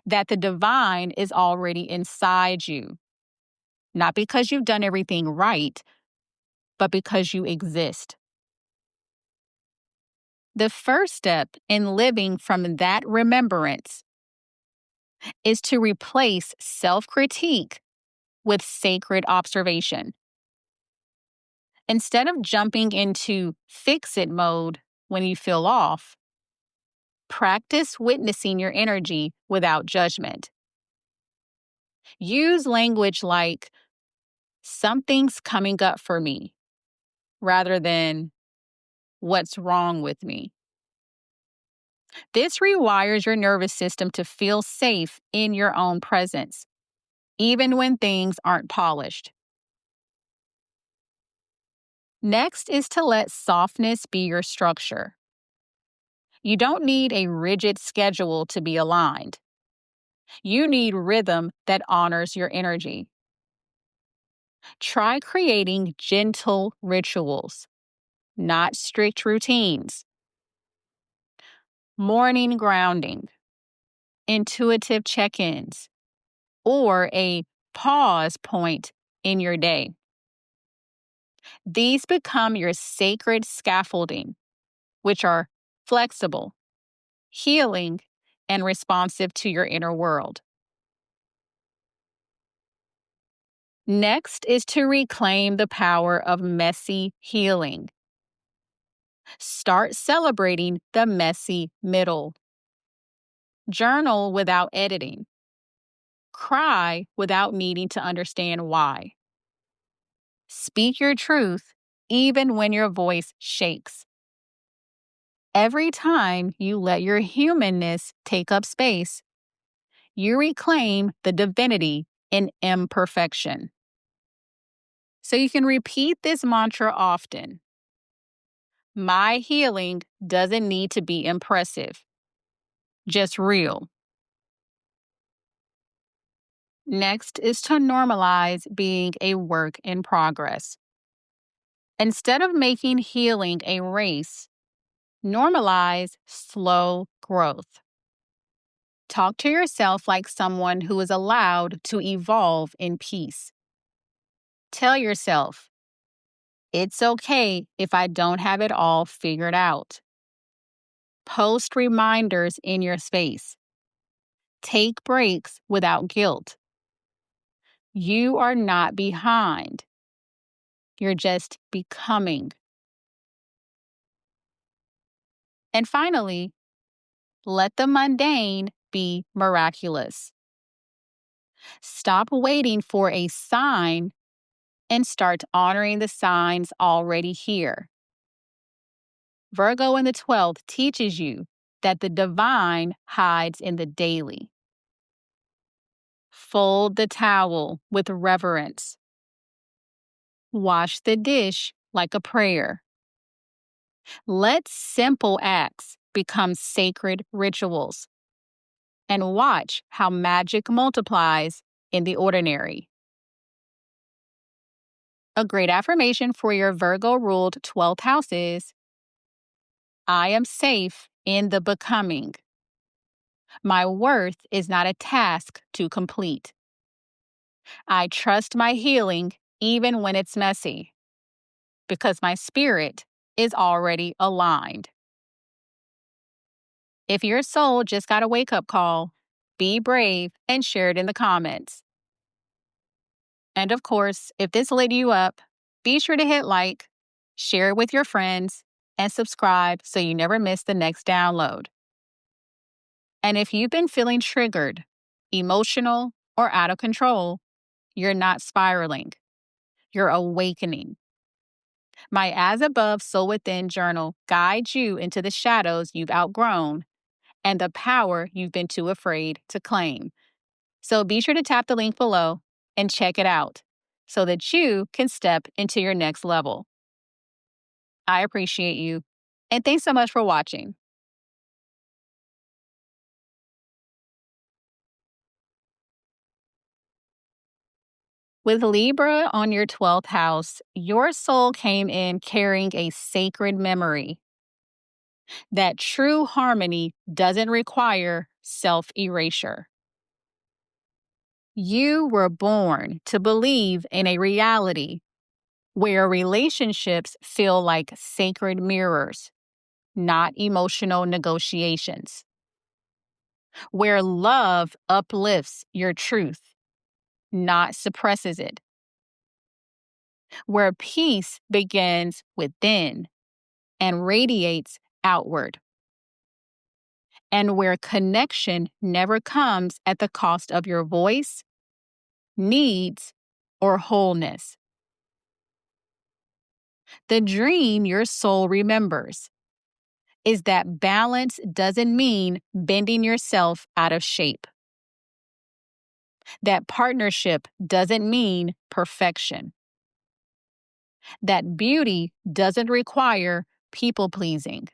that the divine is already inside you, not because you've done everything right, but because you exist. The first step in living from that remembrance is to replace self-critique with sacred observation. Instead of jumping into fix-it mode when you feel off, practice witnessing your energy without judgment. Use language like, something's coming up for me, rather than, what's wrong with me. This rewires your nervous system to feel safe in your own presence, even when things aren't polished. Next is to let softness be your structure. You don't need a rigid schedule to be aligned. You need rhythm that honors your energy. Try creating gentle rituals, not strict routines. Morning grounding, intuitive check-ins, or a pause point in your day. These become your sacred scaffolding, which are flexible, healing, and responsive to your inner world. Next is to reclaim the power of messy healing. Start celebrating the messy middle. Journal without editing. Cry without needing to understand why. Speak your truth even when your voice shakes. Every time you let your humanness take up space, you reclaim the divinity in imperfection. So you can repeat this mantra often. My healing doesn't need to be impressive, just real. Next is to normalize being a work in progress. Instead of making healing a race, normalize slow growth. Talk to yourself like someone who is allowed to evolve in peace. Tell yourself, it's okay if I don't have it all figured out. Post reminders in your space. Take breaks without guilt. You are not behind. You're just becoming. And finally, let the mundane be miraculous. Stop waiting for a sign and start honoring the signs already here. Virgo in the 12th teaches you that the divine hides in the daily. Fold the towel with reverence. Wash the dish like a prayer. Let simple acts become sacred rituals. And watch how magic multiplies in the ordinary. A great affirmation for your Virgo-ruled 12th house is, I am safe in the becoming. My worth is not a task to complete. I trust my healing even when it's messy, because my spirit is already aligned. If your soul just got a wake-up call, be brave and share it in the comments. And of course, if this lit you up, be sure to hit like, share it with your friends, and subscribe so you never miss the next download. And if you've been feeling triggered, emotional, or out of control, you're not spiraling. You're awakening. My As Above, So Within journal guides you into the shadows you've outgrown and the power you've been too afraid to claim. So be sure to tap the link below and check it out so that you can step into your next level. I appreciate you, and thanks so much for watching. With Libra on your 12th house, your soul came in carrying a sacred memory that true harmony doesn't require self-erasure. You were born to believe in a reality where relationships feel like sacred mirrors, not emotional negotiations. Where love uplifts your truth, not suppresses it. Where peace begins within and radiates outward. And where connection never comes at the cost of your voice, needs, or wholeness. The dream your soul remembers is that balance doesn't mean bending yourself out of shape. That partnership doesn't mean perfection. That beauty doesn't require people pleasing.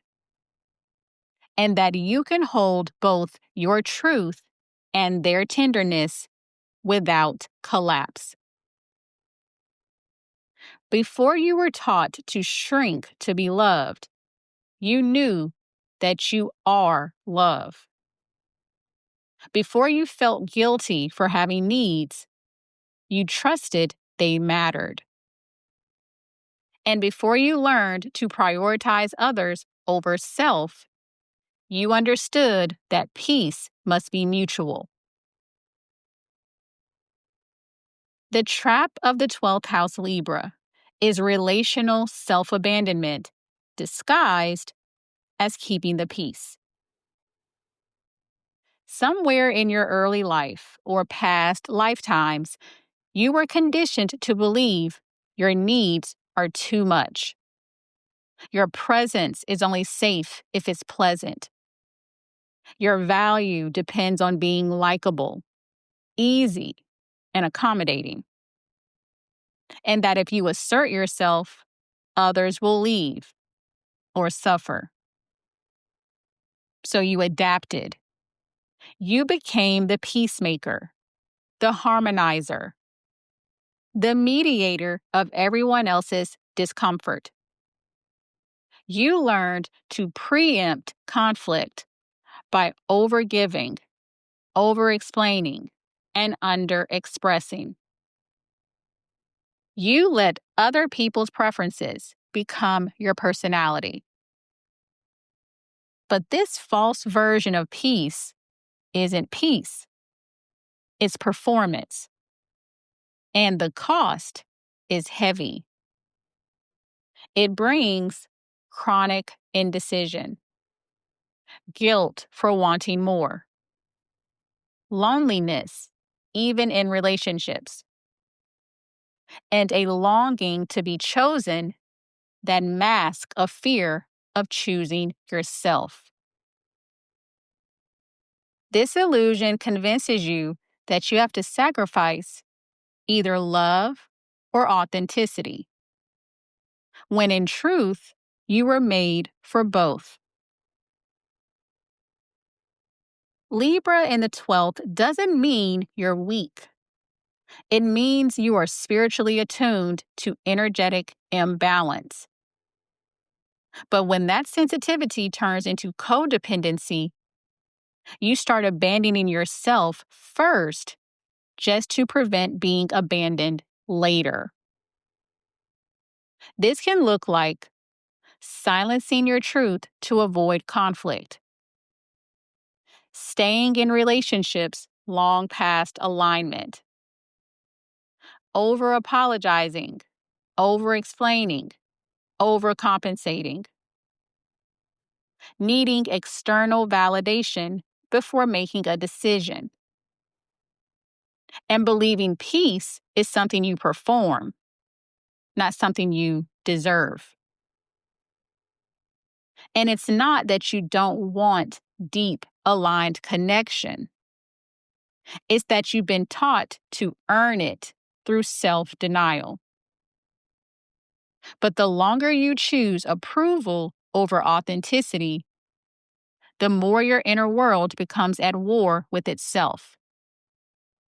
And that you can hold both your truth and their tenderness without collapse. Before you were taught to shrink to be loved, you knew that you are love. Before you felt guilty for having needs, you trusted they mattered. And before you learned to prioritize others over self, you understood that peace must be mutual. The trap of the 12th house Libra is relational self-abandonment disguised as keeping the peace. Somewhere in your early life or past lifetimes, you were conditioned to believe your needs are too much. Your presence is only safe if it's pleasant. Your value depends on being likable, easy, and accommodating. And that if you assert yourself, others will leave or suffer. So you adapted. You became the peacemaker, the harmonizer, the mediator of everyone else's discomfort. You learned to preempt conflict by overgiving, over-explaining, and under-expressing. You let other people's preferences become your personality. But this false version of peace isn't peace. It's performance. And the cost is heavy. It brings chronic indecision, guilt for wanting more, loneliness, even in relationships, and a longing to be chosen that masks a fear of choosing yourself. This illusion convinces you that you have to sacrifice either love or authenticity, when in truth, you were made for both. Libra in the 12th doesn't mean you're weak. It means you are spiritually attuned to energetic imbalance. But when that sensitivity turns into codependency, you start abandoning yourself first just to prevent being abandoned later. This can look like silencing your truth to avoid conflict, staying in relationships long past alignment, over-apologizing, over-explaining, overcompensating, needing external validation before making a decision, and believing peace is something you perform, not something you deserve. And it's not that you don't want deep, aligned connection. It's that you've been taught to earn it through self-denial. But the longer you choose approval over authenticity, the more your inner world becomes at war with itself,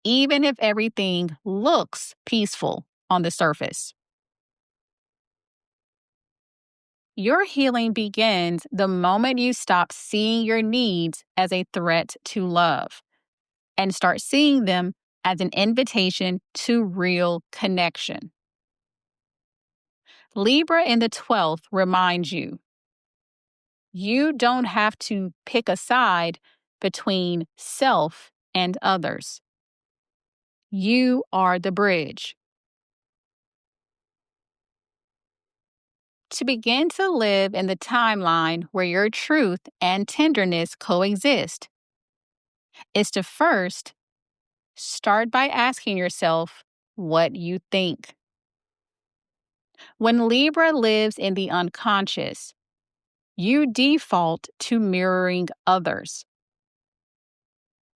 even if everything looks peaceful on the surface. Your healing begins the moment you stop seeing your needs as a threat to love and start seeing them as an invitation to real connection. Libra in the 12th reminds you, you don't have to pick a side between self and others. You are the bridge. To begin to live in the timeline where your truth and tenderness coexist is to first start by asking yourself what you think. When Libra lives in the unconscious, you default to mirroring others.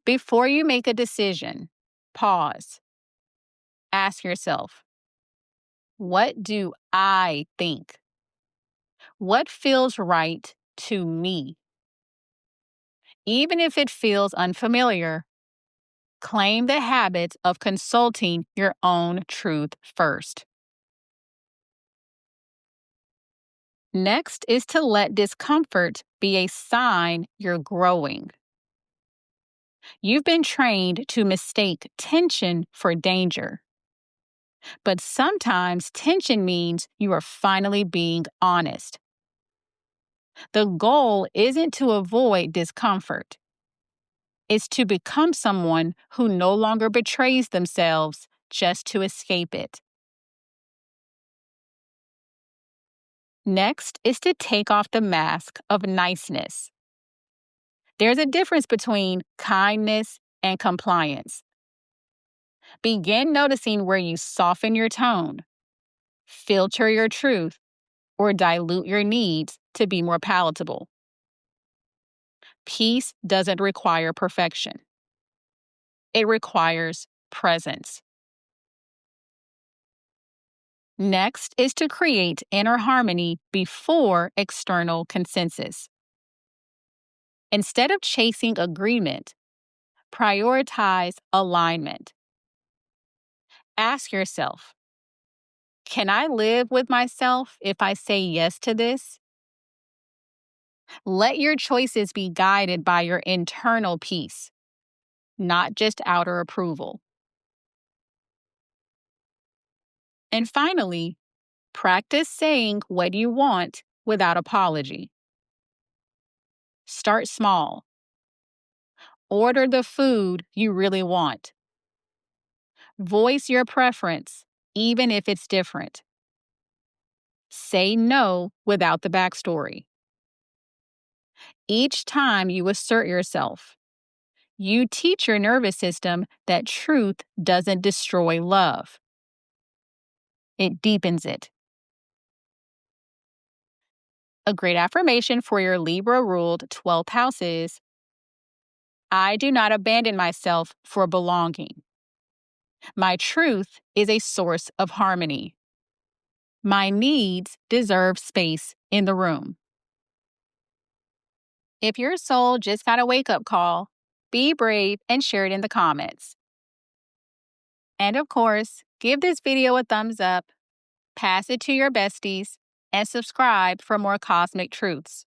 Before you make a decision, pause. Ask yourself, what do I think? What feels right to me? Even if it feels unfamiliar, claim the habit of consulting your own truth first. Next is to let discomfort be a sign you're growing. You've been trained to mistake tension for danger. But sometimes tension means you are finally being honest. The goal isn't to avoid discomfort. It's to become someone who no longer betrays themselves just to escape it. Next is to take off the mask of niceness. There's a difference between kindness and compliance. Begin noticing where you soften your tone, filter your truth, or dilute your needs to be more palatable. Peace doesn't require perfection. It requires presence. Next is to create inner harmony before external consensus. Instead of chasing agreement, prioritize alignment. Ask yourself, can I live with myself if I say yes to this? Let your choices be guided by your internal peace, not just outer approval. And finally, practice saying what you want without apology. Start small. Order the food you really want. Voice your preference, even if it's different. Say no without the backstory. Each time you assert yourself, you teach your nervous system that truth doesn't destroy love. It deepens it. A great affirmation for your Libra-ruled 12th house is, I do not abandon myself for belonging. My truth is a source of harmony. My needs deserve space in the room. If your soul just got a wake-up call, be brave and share it in the comments. And of course, give this video a thumbs up, pass it to your besties, and subscribe for more cosmic truths.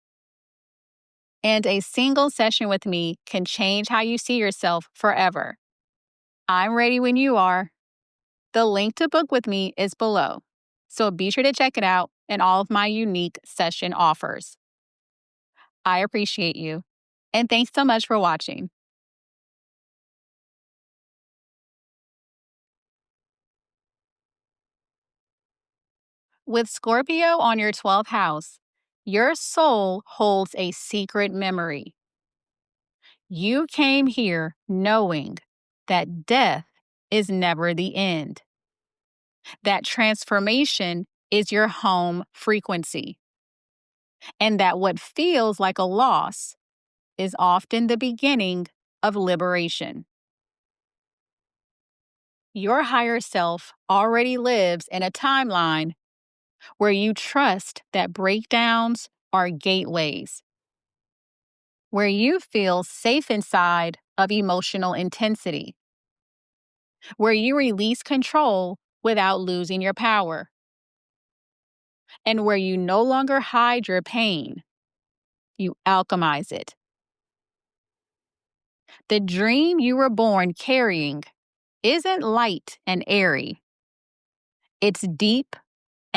And a single session with me can change how you see yourself forever. I'm ready when you are. The link to book with me is below, so be sure to check it out and all of my unique session offers. I appreciate you, and thanks so much for watching. With Scorpio on your 12th house, your soul holds a secret memory. You came here knowing that death is never the end, that transformation is your home frequency, and that what feels like a loss is often the beginning of liberation. Your higher self already lives in a timeline where you trust that breakdowns are gateways, where you feel safe inside of emotional intensity, where you release control without losing your power, and where you no longer hide your pain, you alchemize it. The dream you were born carrying isn't light and airy. It's deep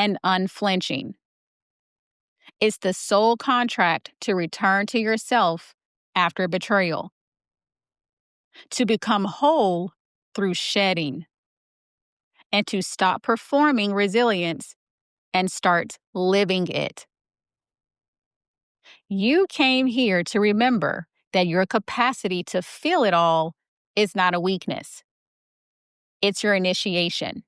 and unflinching. It's the soul contract to return to yourself after betrayal, to become whole through shedding, and to stop performing resilience and start living it. You came here to remember that your capacity to feel it all is not a weakness. It's your initiation.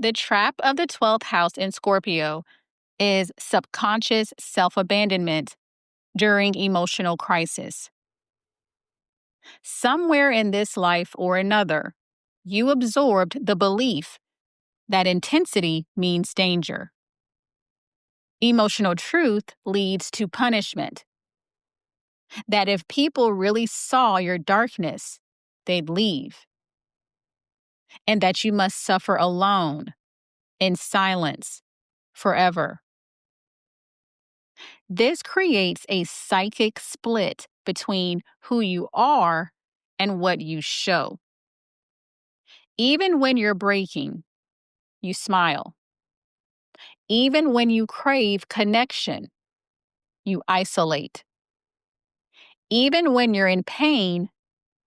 The trap of the 12th house in Scorpio is subconscious self-abandonment during emotional crisis. Somewhere in this life or another, you absorbed the belief that intensity means danger. Emotional truth leads to punishment. That if people really saw your darkness, they'd leave. And that you must suffer alone, in silence, forever. This creates a psychic split between who you are and what you show. Even when you're breaking, you smile. Even when you crave connection, you isolate. Even when you're in pain,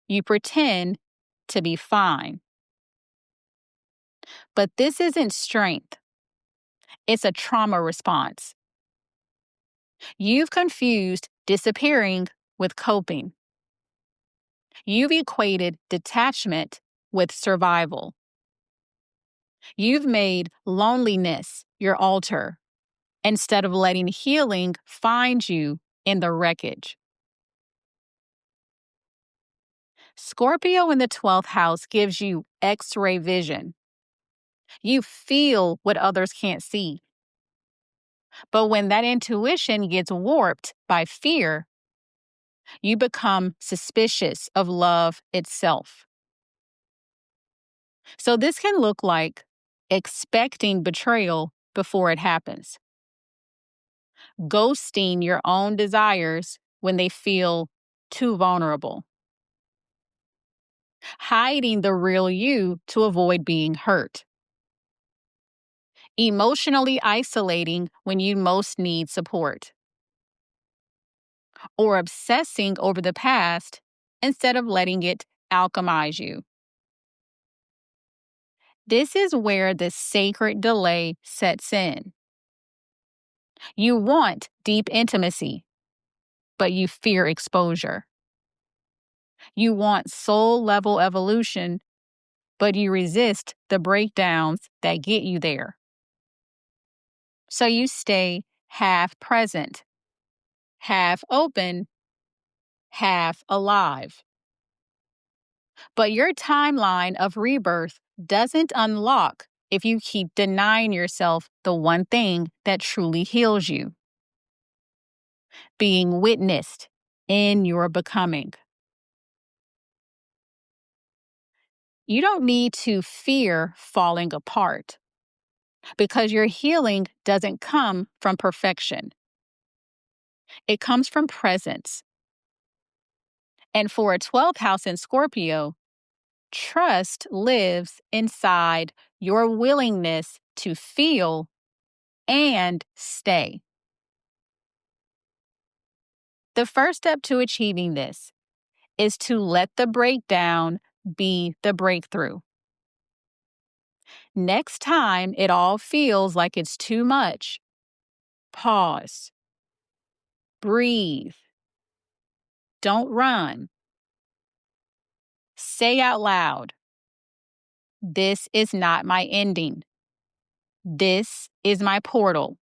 you pretend to be fine. But this isn't strength. It's a trauma response. You've confused disappearing with coping. You've equated detachment with survival. You've made loneliness your altar instead of letting healing find you in the wreckage. Scorpio in the 12th house gives you X-ray vision. You feel what others can't see. But when that intuition gets warped by fear, you become suspicious of love itself. So this can look like expecting betrayal before it happens, ghosting your own desires when they feel too vulnerable, hiding the real you to avoid being hurt, emotionally isolating when you most need support, or obsessing over the past instead of letting it alchemize you. This is where the sacred delay sets in. You want deep intimacy, but you fear exposure. You want soul-level evolution, but you resist the breakdowns that get you there. So you stay half present, half open, half alive. But your timeline of rebirth doesn't unlock if you keep denying yourself the one thing that truly heals you: being witnessed in your becoming. You don't need to fear falling apart, because your healing doesn't come from perfection. It comes from presence. And for a 12th house in Scorpio, trust lives inside your willingness to feel and stay. The first step to achieving this is to let the breakdown be the breakthrough. Next time it all feels like it's too much, pause, breathe, don't run. Say out loud, "This is not my ending. This is my portal."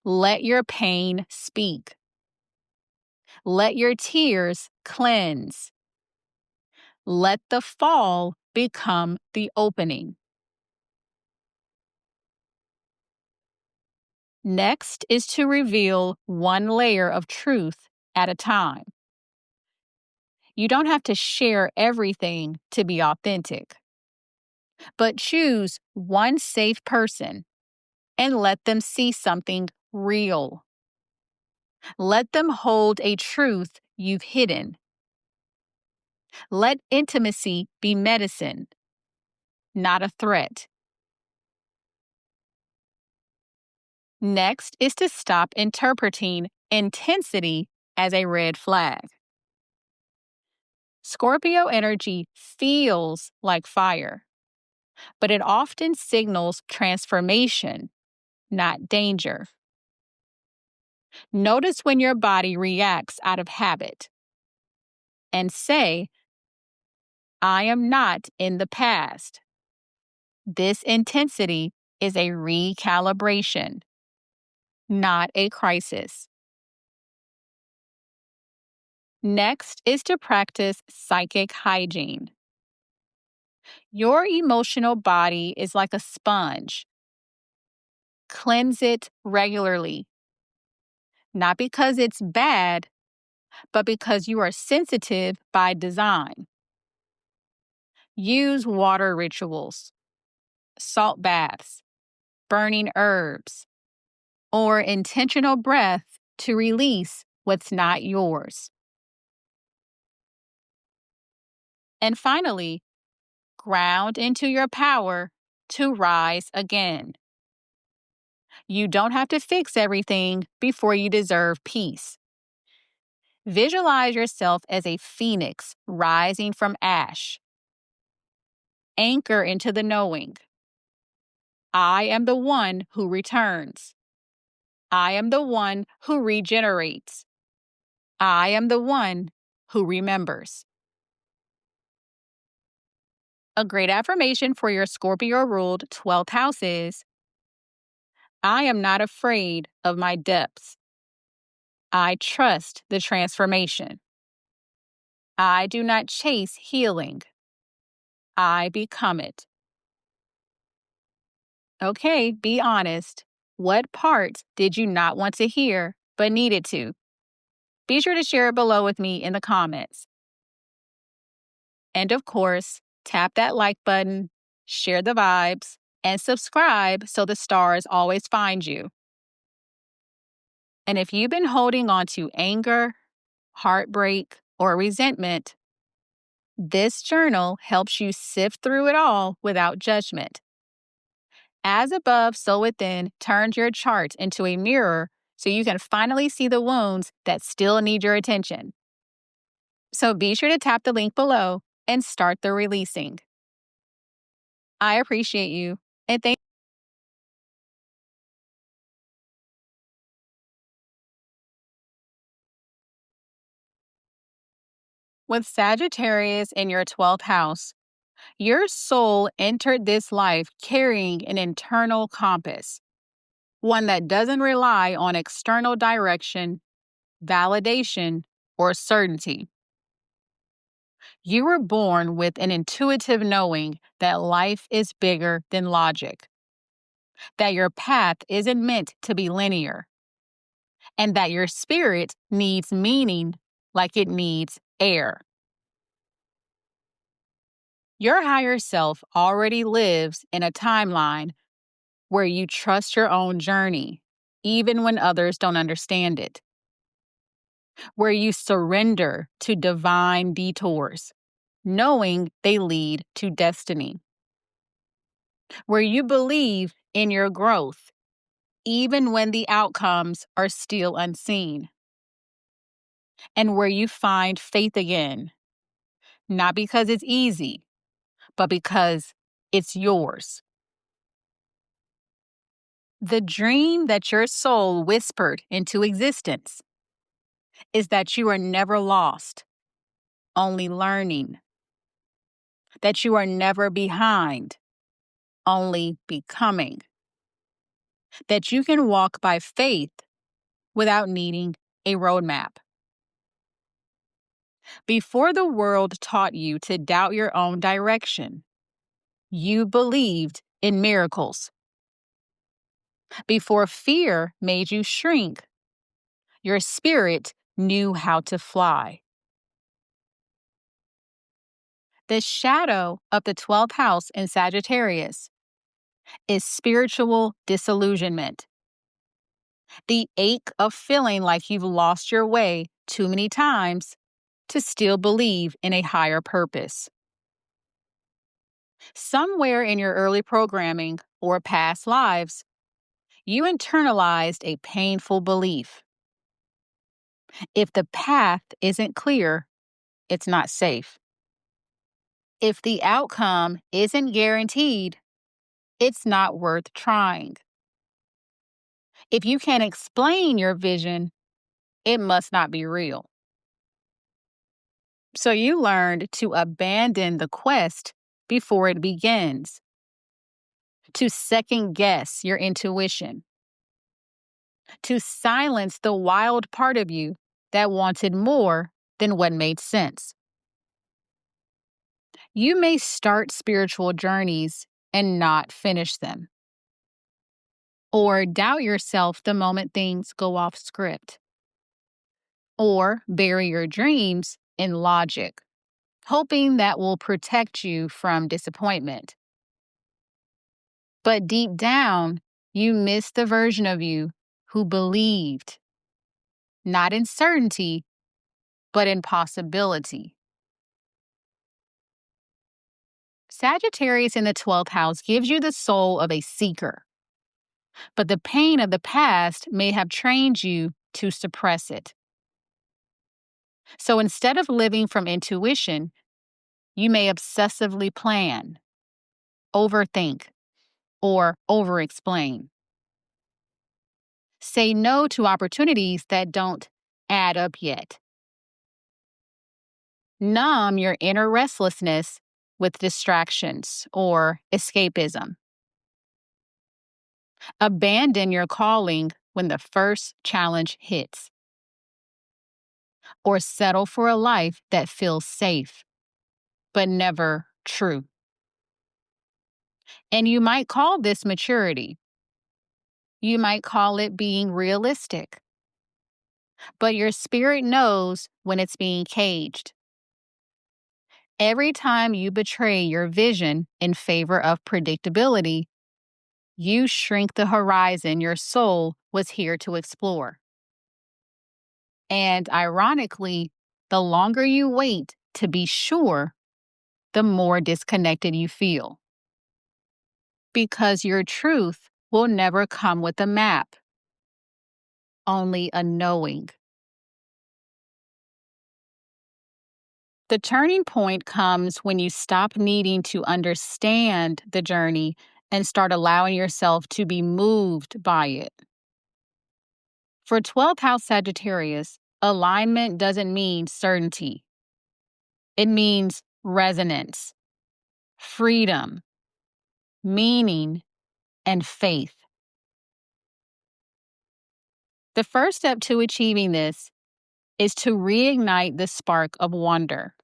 Let your pain speak. Let your tears cleanse. Let the fall become the opening. Next is to reveal one layer of truth at a time. You don't have to share everything to be authentic, but choose one safe person and let them see something real. Let them hold a truth you've hidden. Let intimacy be medicine, not a threat. Next is to stop interpreting intensity as a red flag. Scorpio energy feels like fire, but it often signals transformation, not danger. Notice when your body reacts out of habit and say, "I am not in the past. This intensity is a recalibration, not a crisis. Next is to practice psychic hygiene. Your emotional body is like a sponge. Cleanse it regularly, not because it's bad, but because you are sensitive by design. Use water rituals, salt baths, burning herbs, or intentional breath to release what's not yours. And finally, ground into your power to rise again. You don't have to fix everything before you deserve peace. Visualize yourself as a phoenix rising from ash. Anchor into the knowing. I am the one who returns. I am the one who regenerates. I am the one who remembers. A great affirmation for your Scorpio ruled 12th house is, I am not afraid of my depths. I trust the transformation. I do not chase healing. I become it. Okay, be honest. What part did you not want to hear but needed to? Be sure to share it below with me in the comments. And of course, tap that like button, share the vibes, and subscribe so the stars always find you. And if you've been holding on to anger, heartbreak, or resentment, this journal helps you sift through it all without judgment. As above, so within turns your chart into a mirror so you can finally see the wounds that still need your attention. So be sure to tap the link below and start the releasing. I appreciate you, and thank With Sagittarius in your 12th house, your soul entered this life carrying an internal compass, one that doesn't rely on external direction, validation, or certainty. You were born with an intuitive knowing that life is bigger than logic, that your path isn't meant to be linear, and that your spirit needs meaning like it needs air. Your higher self already lives in a timeline where you trust your own journey, even when others don't understand it, where you surrender to divine detours, knowing they lead to destiny, where you believe in your growth, even when the outcomes are still unseen, and where you find faith again, not because it's easy, but because it's yours. The dream that your soul whispered into existence is that you are never lost, only learning, that you are never behind, only becoming, that you can walk by faith without needing a roadmap. Before the world taught you to doubt your own direction, you believed in miracles. Before fear made you shrink, your spirit knew how to fly. The shadow of the 12th house in Sagittarius is spiritual disillusionment. The ache of feeling like you've lost your way too many times to still believe in a higher purpose. Somewhere in your early programming or past lives, you internalized a painful belief. If the path isn't clear, it's not safe. If the outcome isn't guaranteed, it's not worth trying. If you can't explain your vision, it must not be real. So you learned to abandon the quest before it begins. to second guess your intuition, to silence the wild part of you that wanted more than what made sense. You may start spiritual journeys and not finish them, or doubt yourself the moment things go off script, or bury your dreams in logic, hoping that will protect you from disappointment. But deep down, you miss the version of you who believed, not in certainty, but in possibility. Sagittarius in the 12th house gives you the soul of a seeker, but the pain of the past may have trained you to suppress it. So instead of living from intuition, you may obsessively plan, overthink, or overexplain. Say no to opportunities that don't add up yet. Numb your inner restlessness with distractions or escapism. Abandon your calling when the first challenge hits. Or settle for a life that feels safe, but never true. And you might call this maturity. You might call it being realistic. But your spirit knows when it's being caged. Every time you betray your vision in favor of predictability, you shrink the horizon your soul was here to explore. And ironically, the longer you wait to be sure, the more disconnected you feel. Because your truth will never come with a map, only a knowing. The turning point comes when you stop needing to understand the journey and start allowing yourself to be moved by it. For 12th house Sagittarius, alignment doesn't mean certainty. It means resonance, freedom, meaning, and faith. The first step to achieving this is to reignite the spark of wonder.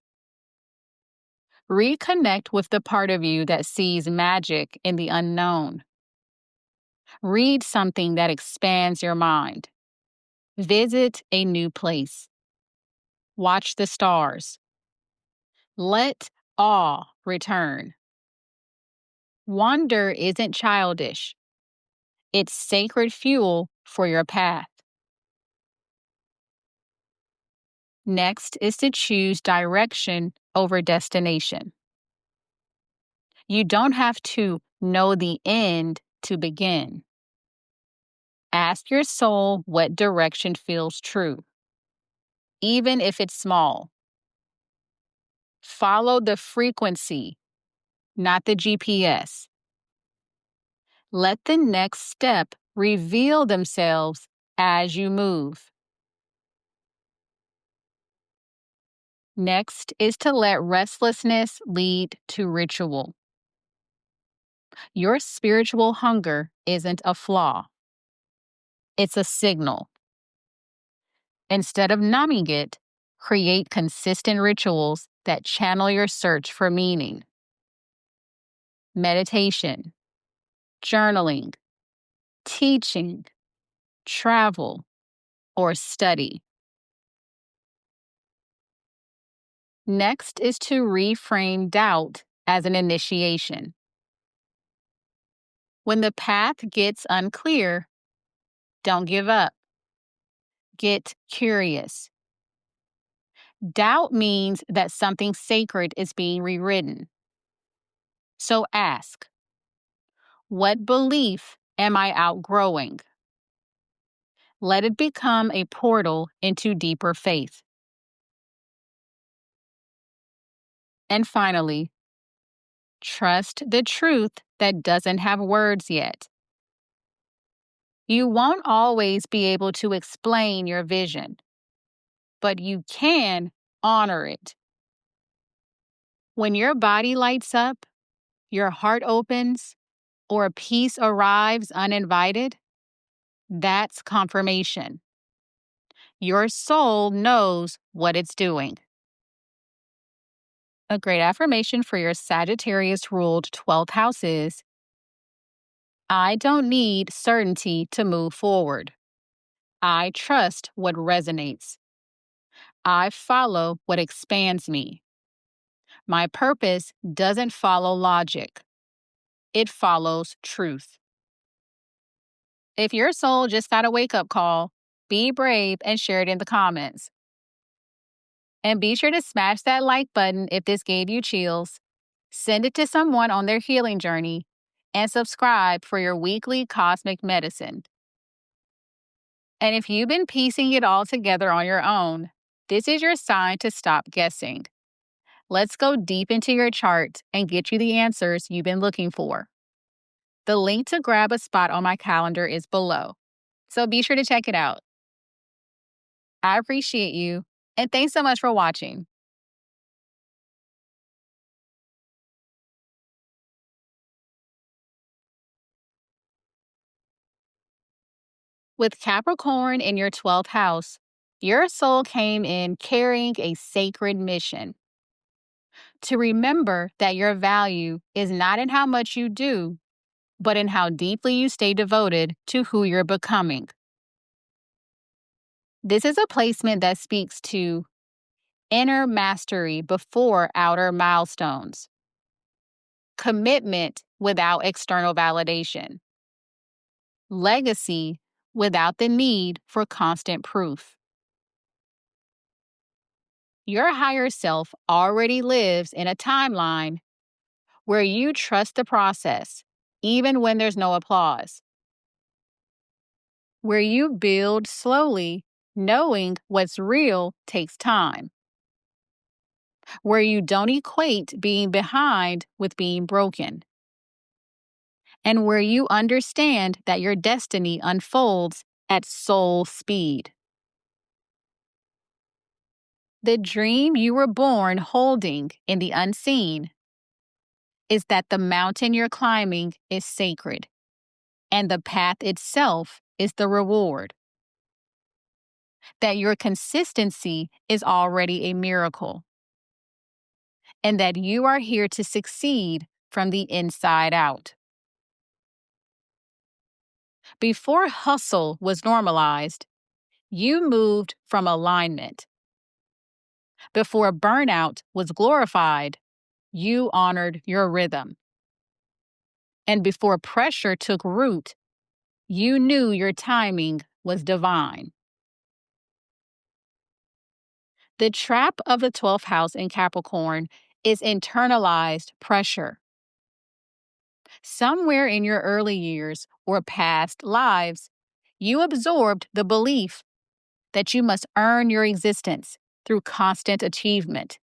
Reconnect with the part of you that sees magic in the unknown. Read something that expands your mind. Visit a new place. Watch the stars. Let awe return. Wonder isn't childish. It's sacred fuel for your path. Next is to choose direction over destination. You don't have to know the end to begin. Ask your soul what direction feels true, even if it's small. Follow the frequency, not the GPS. Let the next step reveal themselves as you move. Next is to let restlessness lead to ritual. Your spiritual hunger isn't a flaw. It's a signal. Instead of numbing it, create consistent rituals that channel your search for meaning. Meditation, journaling, teaching, travel, or study. Next is to reframe doubt as an initiation. When the path gets unclear, don't give up. Get curious. Doubt means that something sacred is being rewritten. So ask, what belief am I outgrowing? Let it become a portal into deeper faith. And finally, trust the truth that doesn't have words yet. You won't always be able to explain your vision, but you can honor it. When your body lights up, your heart opens, or a piece arrives uninvited, that's confirmation. Your soul knows what it's doing. A great affirmation for your Sagittarius ruled 12th house is: I don't need certainty to move forward. I trust what resonates. I follow what expands me. My purpose doesn't follow logic, it follows truth. If your soul just got a wake up call, be brave and share it in the comments. And be sure to smash that like button if this gave you chills. Send it to someone on their healing journey, and subscribe for your weekly cosmic medicine. And if you've been piecing it all together on your own, this is your sign to stop guessing. Let's go deep into your chart and get you the answers you've been looking for. The link to grab a spot on my calendar is below, so be sure to check it out. I appreciate you, and thanks so much for watching. With Capricorn in your 12th house, your soul came in carrying a sacred mission. To remember that your value is not in how much you do, but in how deeply you stay devoted to who you're becoming. This is a placement that speaks to inner mastery before outer milestones, commitment without external validation, legacy without the need for constant proof. Your higher self already lives in a timeline where you trust the process, even when there's no applause. Where you build slowly, knowing what's real takes time. Where you don't equate being behind with being broken. And where you understand that your destiny unfolds at soul speed. The dream you were born holding in the unseen is that the mountain you're climbing is sacred, and the path itself is the reward. That your consistency is already a miracle, and that you are here to succeed from the inside out. Before hustle was normalized, you moved from alignment. Before burnout was glorified, you honored your rhythm. And before pressure took root, you knew your timing was divine. The trap of the 12th house in Capricorn is internalized pressure. Somewhere in your early years or past lives, you absorbed the belief that you must earn your existence through constant achievement.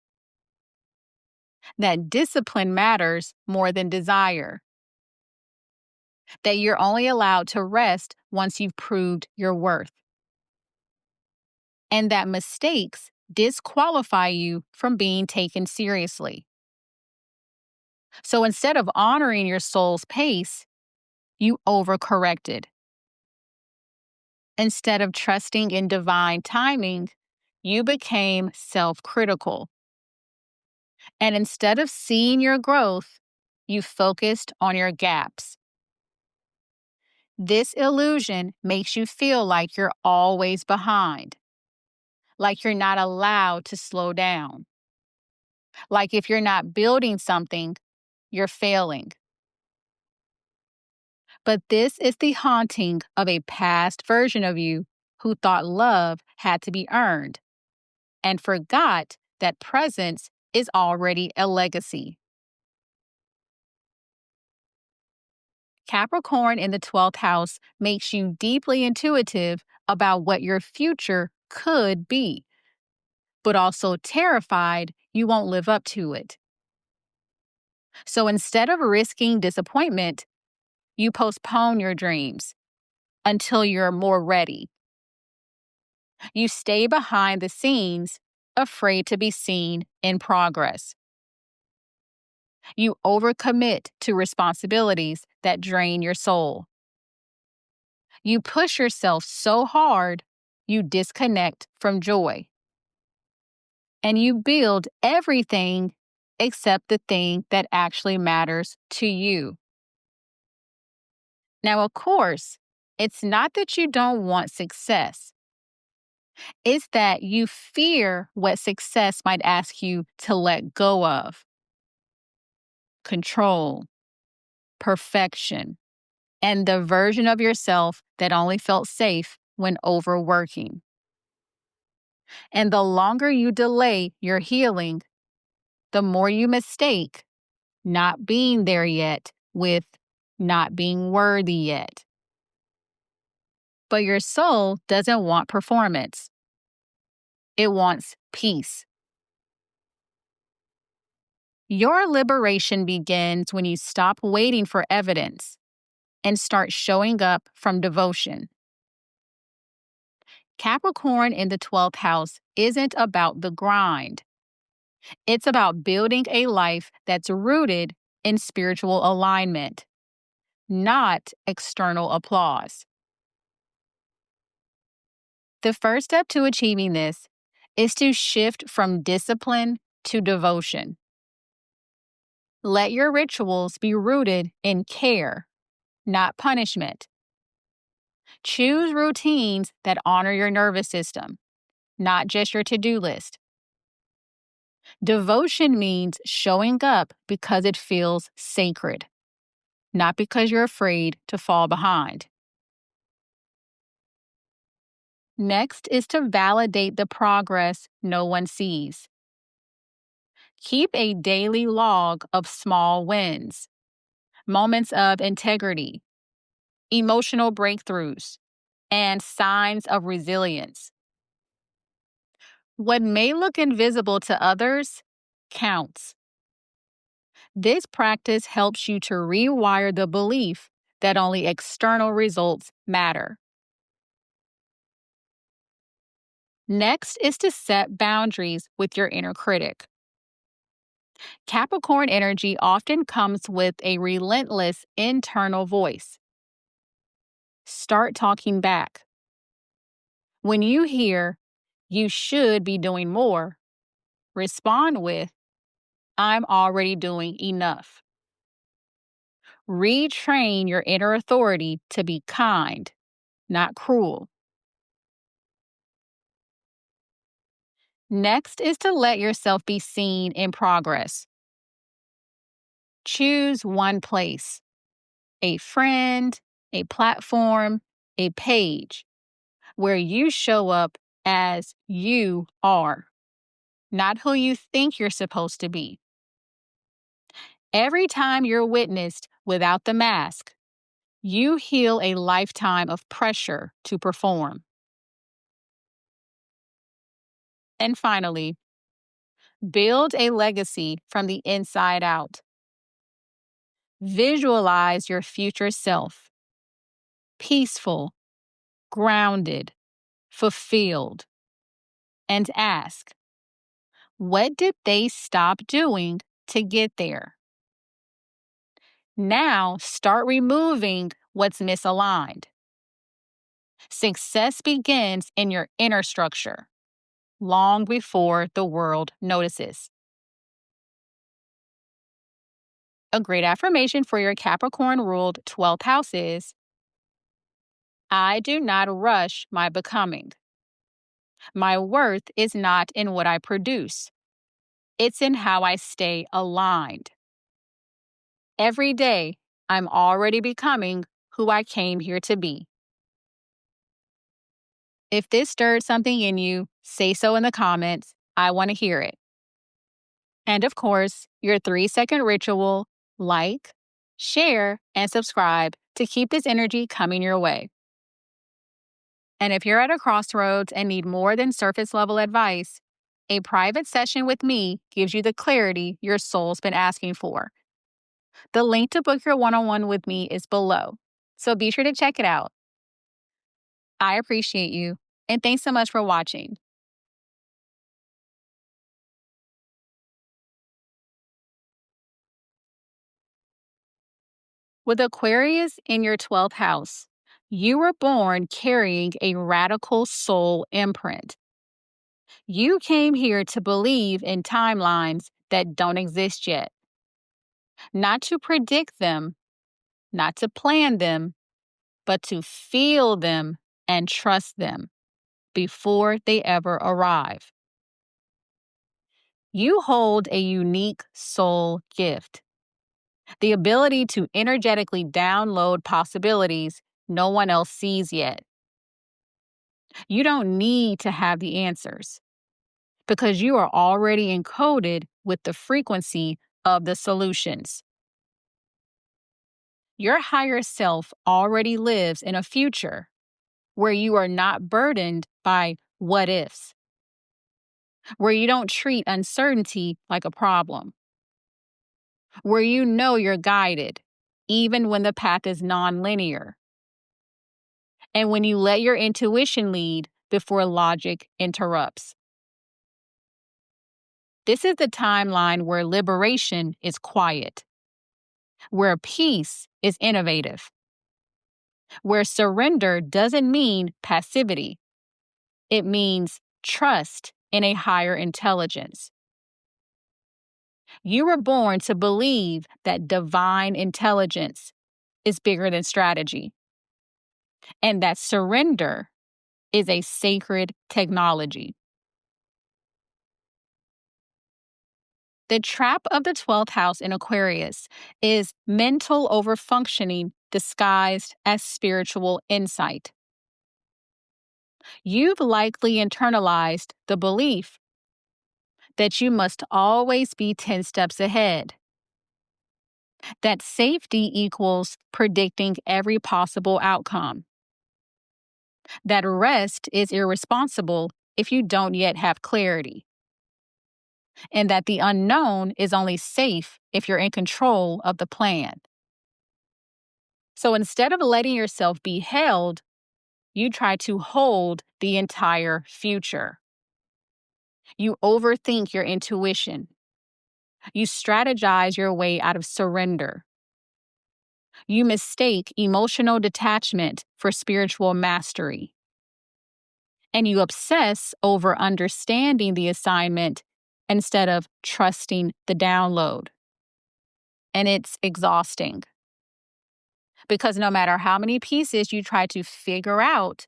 That discipline matters more than desire. That you're only allowed to rest once you've proved your worth. And that mistakes disqualify you from being taken seriously. So instead of honoring your soul's pace, you overcorrected. Instead of trusting in divine timing, you became self-critical. And instead of seeing your growth, you focused on your gaps. This illusion makes you feel like you're always behind, like you're not allowed to slow down, like if you're not building something, you're failing. But this is the haunting of a past version of you who thought love had to be earned and forgot that presence is already a legacy. Capricorn in the 12th house makes you deeply intuitive about what your future could be, but also terrified you won't live up to it. So instead of risking disappointment, you postpone your dreams until you're more ready. You stay behind the scenes, afraid to be seen in progress. You overcommit to responsibilities that drain your soul. You push yourself so hard, you disconnect from joy. And you build everything except the thing that actually matters to you. Now, of course, it's not that you don't want success. It's that you fear what success might ask you to let go of: control, perfection, and the version of yourself that only felt safe when overworking. And the longer you delay your healing, the more you mistake not being there yet with not being worthy yet. But your soul doesn't want performance. It wants peace. Your liberation begins when you stop waiting for evidence and start showing up from devotion. Capricorn in the 12th house isn't about the grind. It's about building a life that's rooted in spiritual alignment, not external applause. The first step to achieving this is to shift from discipline to devotion. Let your rituals be rooted in care, not punishment. Choose routines that honor your nervous system, not just your to-do list. Devotion means showing up because it feels sacred, not because you're afraid to fall behind. Next is to validate the progress no one sees. Keep a daily log of small wins, moments of integrity, emotional breakthroughs, and signs of resilience. What may look invisible to others counts. This practice helps you to rewire the belief that only external results matter. Next is to set boundaries with your inner critic. Capricorn energy often comes with a relentless internal voice. Start talking back. When you hear, "You should be doing more," respond with, "I'm already doing enough." Retrain your inner authority to be kind, not cruel. Next is to let yourself be seen in progress. Choose one place: a friend, a platform, a page, where you show up as you are, not who you think you're supposed to be. Every time you're witnessed without the mask, you heal a lifetime of pressure to perform. And finally, build a legacy from the inside out. Visualize your future self: peaceful, grounded, fulfilled, and ask, what did they stop doing to get there? Now start removing what's misaligned. Success begins in your inner structure, long before the world notices. A great affirmation for your Capricorn ruled 12th house is, I do not rush my becoming. My worth is not in what I produce. It's in how I stay aligned. Every day, I'm already becoming who I came here to be. If this stirred something in you, say so in the comments. I want to hear it. And of course, your 3-second ritual: like, share, and subscribe to keep this energy coming your way. And if you're at a crossroads and need more than surface level advice, a private session with me gives you the clarity your soul's been asking for. The link to book your one-on-one with me is below, so be sure to check it out. I appreciate you, and thanks so much for watching. With Aquarius in your 12th house, you were born carrying a radical soul imprint. You came here to believe in timelines that don't exist yet, not to predict them, not to plan them, but to feel them and trust them before they ever arrive. You hold a unique soul gift, the ability to energetically download possibilities no one else sees yet. You don't need to have the answers because you are already encoded with the frequency of the solutions. Your higher self already lives in a future where you are not burdened by what ifs, where you don't treat uncertainty like a problem, where you know you're guided, even when the path is nonlinear, and when you let your intuition lead before logic interrupts. This is the timeline where liberation is quiet, where peace is innovative, where surrender doesn't mean passivity. It means trust in a higher intelligence. You were born to believe that divine intelligence is bigger than strategy, and that surrender is a sacred technology. The trap of the 12th house in Aquarius is mental overfunctioning disguised as spiritual insight. You've likely internalized the belief that you must always be 10 steps ahead, that safety equals predicting every possible outcome, that rest is irresponsible if you don't yet have clarity, and that the unknown is only safe if you're in control of the plan. So instead of letting yourself be held, you try to hold the entire future. You overthink your intuition. You strategize your way out of surrender. You mistake emotional detachment for spiritual mastery. And you obsess over understanding the assignment instead of trusting the download. And it's exhausting. Because no matter how many pieces you try to figure out,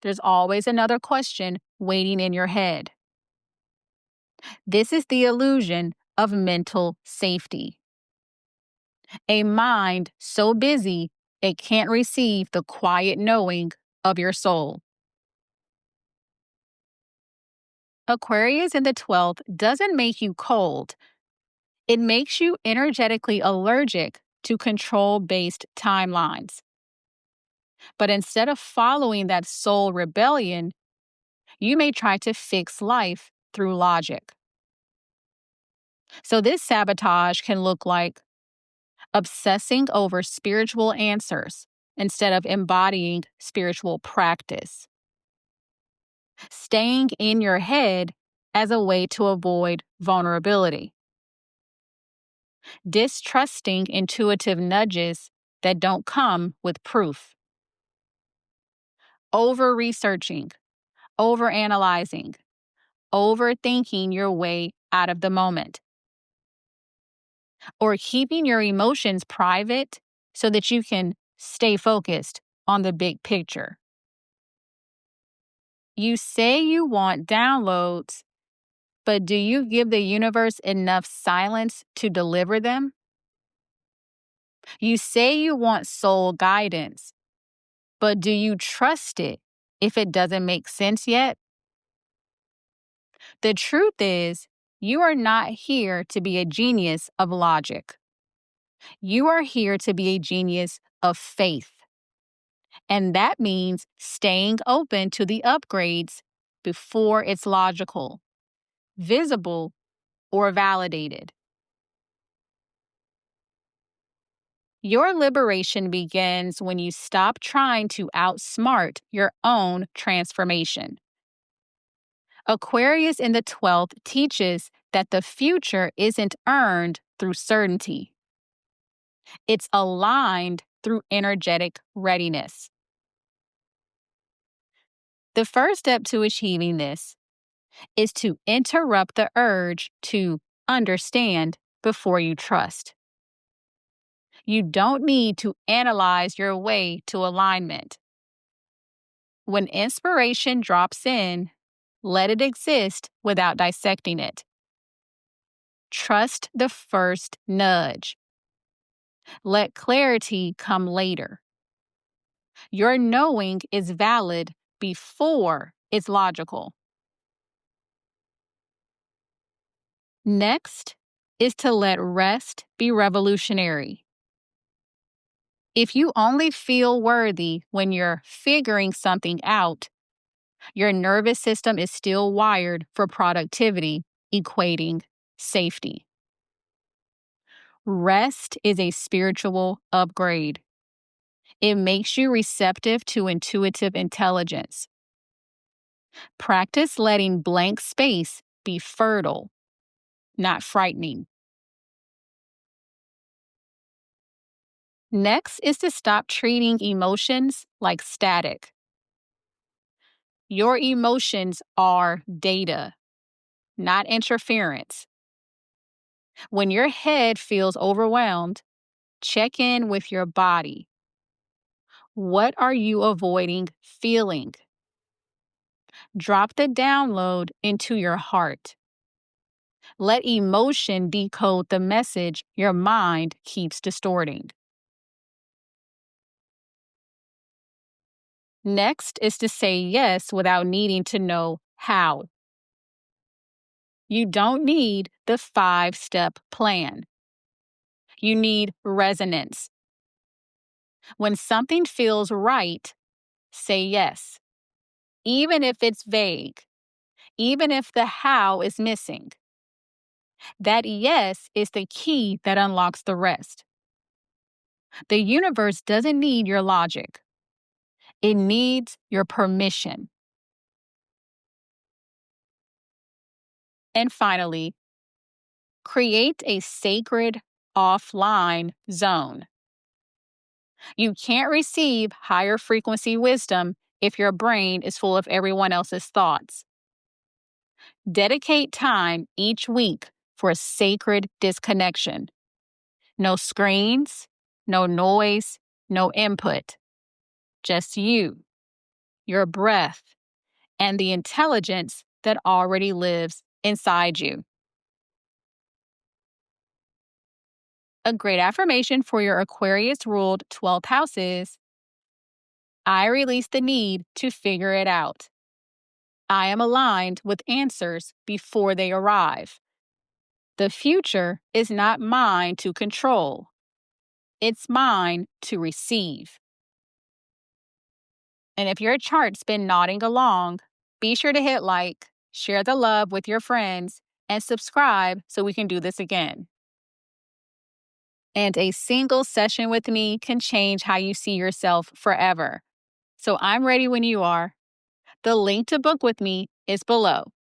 there's always another question waiting in your head. This is the illusion of mental safety. A mind so busy it can't receive the quiet knowing of your soul. Aquarius in the 12th doesn't make you cold. It makes you energetically allergic to control-based timelines. But instead of following that soul rebellion, you may try to fix life through logic. So this sabotage can look like obsessing over spiritual answers instead of embodying spiritual practice, staying in your head as a way to avoid vulnerability, distrusting intuitive nudges that don't come with proof, over-researching, over-analyzing, overthinking your way out of the moment, or keeping your emotions private so that you can stay focused on the big picture. You say you want downloads, but do you give the universe enough silence to deliver them? You say you want soul guidance, but do you trust it if it doesn't make sense yet? The truth is, you are not here to be a genius of logic. You are here to be a genius of faith. And that means staying open to the upgrades before it's logical, visible, or validated. Your liberation begins when you stop trying to outsmart your own transformation. Aquarius in the 12th teaches that the future isn't earned through certainty. It's aligned through energetic readiness. The first step to achieving this is to interrupt the urge to understand before you trust. You don't need to analyze your way to alignment. When inspiration drops in, let it exist without dissecting it. Trust the first nudge. Let clarity come later. Your knowing is valid before it's logical. Next is to let rest be revolutionary. If you only feel worthy when you're figuring something out, your nervous system is still wired for productivity, equating safety. Rest is a spiritual upgrade. It makes you receptive to intuitive intelligence. Practice letting blank space be fertile, not frightening. Next is to stop treating emotions like static. Your emotions are data, not interference. When your head feels overwhelmed, check in with your body. What are you avoiding feeling? Drop the download into your heart. Let emotion decode the message your mind keeps distorting. Next is to say yes without needing to know how. You don't need the 5-step plan. You need resonance. When something feels right, say yes, even if it's vague, even if the how is missing. That yes is the key that unlocks the rest. The universe doesn't need your logic. It needs your permission. And finally, create a sacred offline zone. You can't receive higher frequency wisdom if your brain is full of everyone else's thoughts. Dedicate time each week for a sacred disconnection. No screens, no noise, no input. Just you, your breath, and the intelligence that already lives inside you. A great affirmation for your Aquarius ruled 12th house is: I release the need to figure it out. I am aligned with answers before they arrive. The future is not mine to control. It's mine to receive. And if your chart's been nodding along, be sure to hit like, share the love with your friends, and subscribe so we can do this again. And a single session with me can change how you see yourself forever. So I'm ready when you are. The link to book with me is below.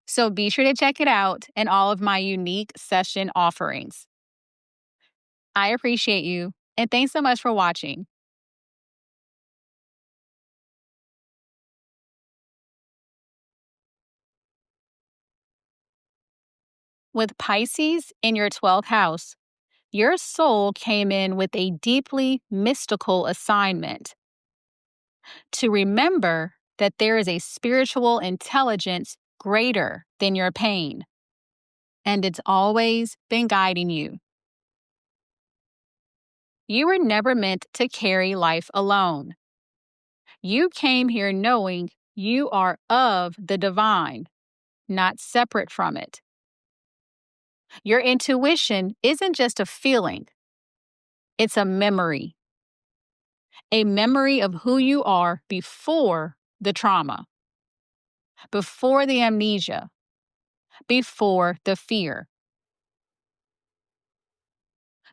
So be sure to check it out and all of my unique session offerings. I appreciate you, and thanks so much for watching. With Pisces in your 12th house, your soul came in with a deeply mystical assignment to remember that there is a spiritual intelligence greater than your pain, and it's always been guiding you. You were never meant to carry life alone. You came here knowing you are of the divine, not separate from it. Your intuition isn't just a feeling, it's a memory of who you are before the trauma, before the amnesia, before the fear.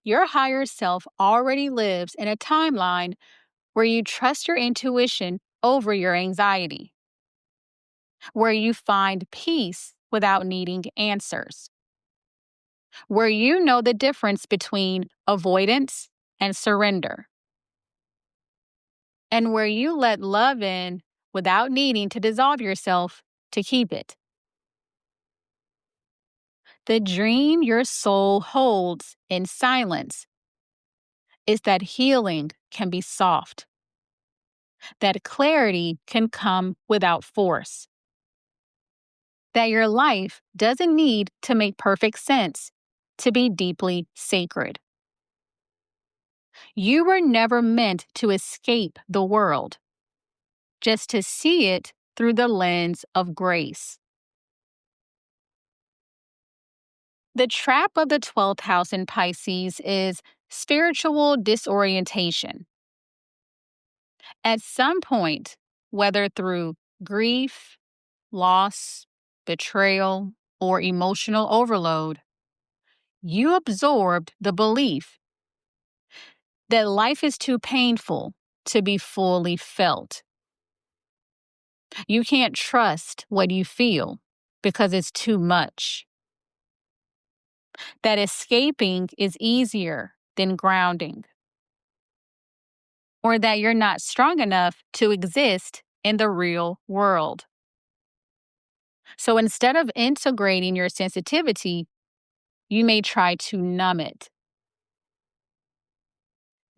Your higher self already lives in a timeline where you trust your intuition over your anxiety, where you find peace without needing answers. where you know the difference between avoidance and surrender, and where you let love in without needing to dissolve yourself to keep it. The dream your soul holds in silence is that healing can be soft, that clarity can come without force, that your life doesn't need to make perfect sense to be deeply sacred. You were never meant to escape the world, just to see it through the lens of grace. The trap of the 12th house in Pisces is spiritual disorientation. At some point, whether through grief, loss, betrayal, or emotional overload, you absorbed the belief that life is too painful to be fully felt. You can't trust what you feel because it's too much. That escaping is easier than grounding, or that you're not strong enough to exist in the real world. So instead of integrating your sensitivity, you may try to numb it.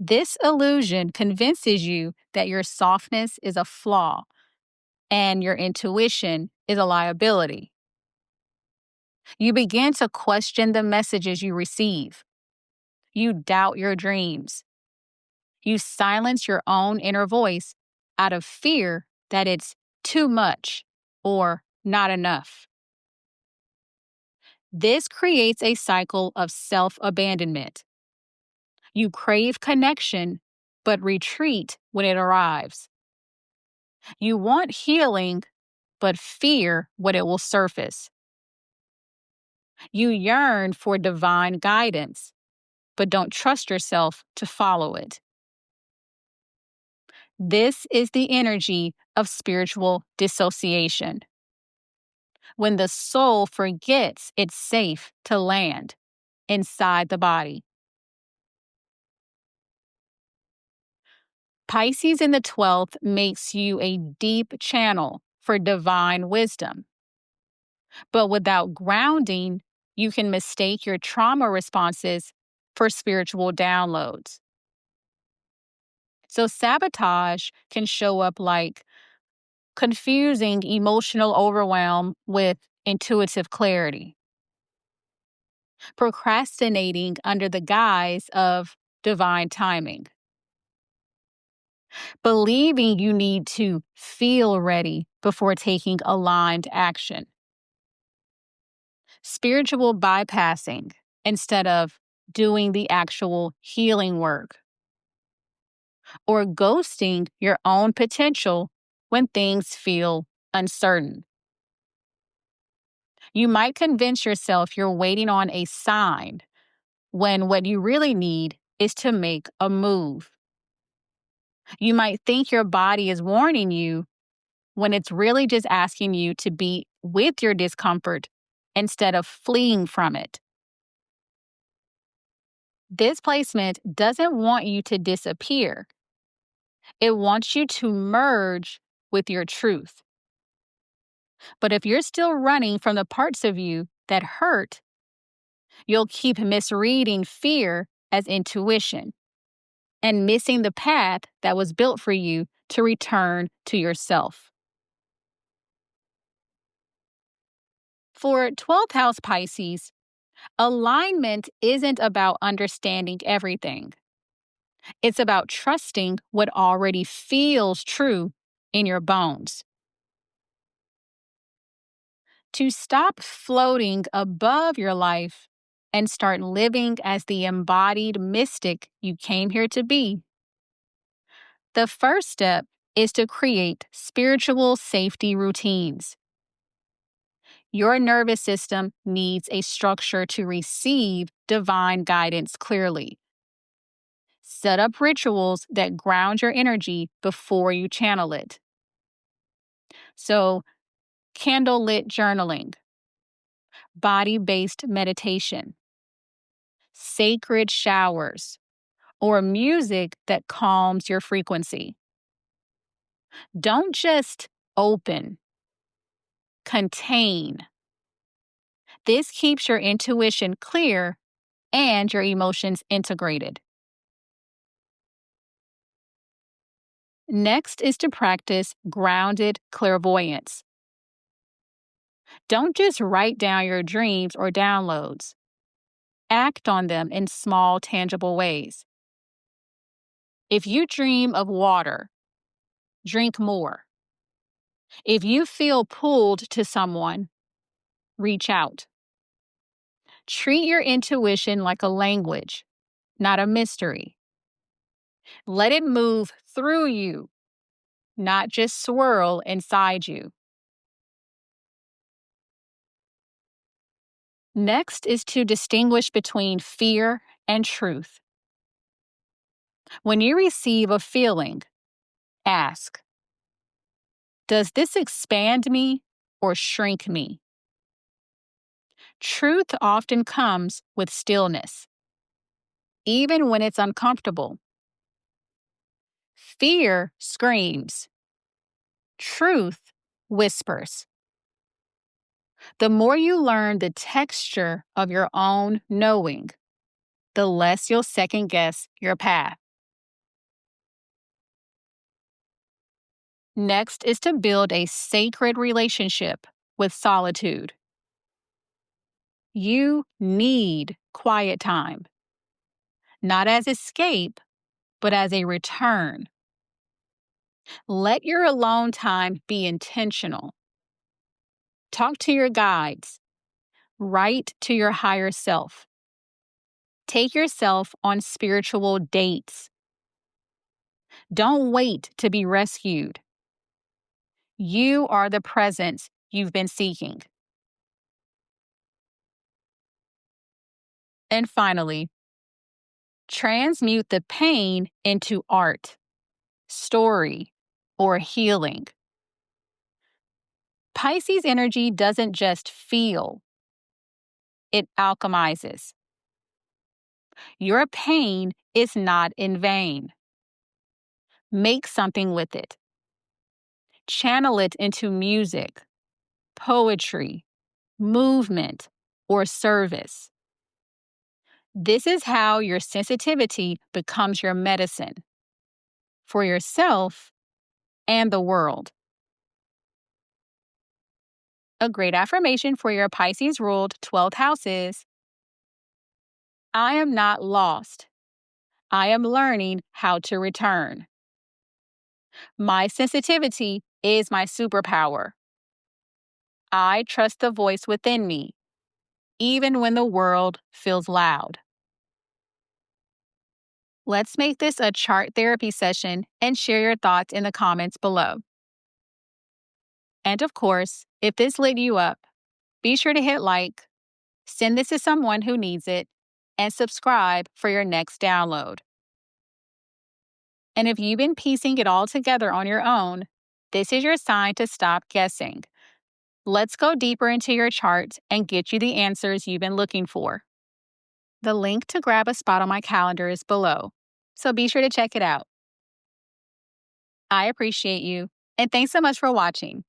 This illusion convinces you that your softness is a flaw and your intuition is a liability. You begin to question the messages you receive. You doubt your dreams. You silence your own inner voice out of fear that it's too much or not enough. This creates a cycle of self-abandonment. You crave connection, but retreat when it arrives. You want healing, but fear when it will surface. You yearn for divine guidance, but don't trust yourself to follow it. This is the energy of spiritual dissociation, when the soul forgets it's safe to land inside the body. Pisces in the 12th makes you a deep channel for divine wisdom. But without grounding, you can mistake your trauma responses for spiritual downloads. So sabotage can show up like confusing emotional overwhelm with intuitive clarity, procrastinating under the guise of divine timing, believing you need to feel ready before taking aligned action, spiritual bypassing instead of doing the actual healing work, or ghosting your own potential when things feel uncertain. You might convince yourself you're waiting on a sign when what you really need is to make a move. You might think your body is warning you when it's really just asking you to be with your discomfort instead of fleeing from it. This placement doesn't want you to disappear. It wants you to merge with your truth. But if you're still running from the parts of you that hurt, you'll keep misreading fear as intuition and missing the path that was built for you to return to yourself. For 12th house Pisces, alignment isn't about understanding everything. It's about trusting what already feels true in your bones. To stop floating above your life and start living as the embodied mystic you came here to be, the first step is to create spiritual safety routines. Your nervous system needs a structure to receive divine guidance clearly. Set up rituals that ground your energy before you channel it. So, candlelit journaling, body-based meditation, sacred showers, or music that calms your frequency. Don't just open, contain. This keeps your intuition clear and your emotions integrated. Next is to practice grounded clairvoyance. Don't just write down your dreams or downloads. Act on them in small, tangible ways. If you dream of water, drink more. If you feel pulled to someone, reach out. Treat your intuition like a language, not a mystery. Let it move through you, not just swirl inside you. Next is to distinguish between fear and truth. When you receive a feeling, ask, does this expand me or shrink me? Truth often comes with stillness, even when it's uncomfortable. Fear screams. Truth whispers. The more you learn the texture of your own knowing, the less you'll second guess your path. Next is to build a sacred relationship with solitude. You need quiet time, not as escape, but as a return. Let your alone time be intentional. Talk to your guides. Write to your higher self. Take yourself on spiritual dates. Don't wait to be rescued. You are the presence you've been seeking. And finally, transmute the pain into art, story, or healing. Pisces energy doesn't just feel, it alchemizes. Your pain is not in vain. Make something with it. Channel it into music, poetry, movement, or service. This is how your sensitivity becomes your medicine for yourself and the world. A great affirmation for your Pisces-ruled 12th house is, I am not lost. I am learning how to return. My sensitivity is my superpower. I trust the voice within me, even when the world feels loud. Let's make this a chart therapy session and share your thoughts in the comments below. And of course, if this lit you up, be sure to hit like, send this to someone who needs it, and subscribe for your next download. And if you've been piecing it all together on your own, this is your sign to stop guessing. Let's go deeper into your chart and get you the answers you've been looking for. The link to grab a spot on my calendar is below, so be sure to check it out. I appreciate you, and thanks so much for watching.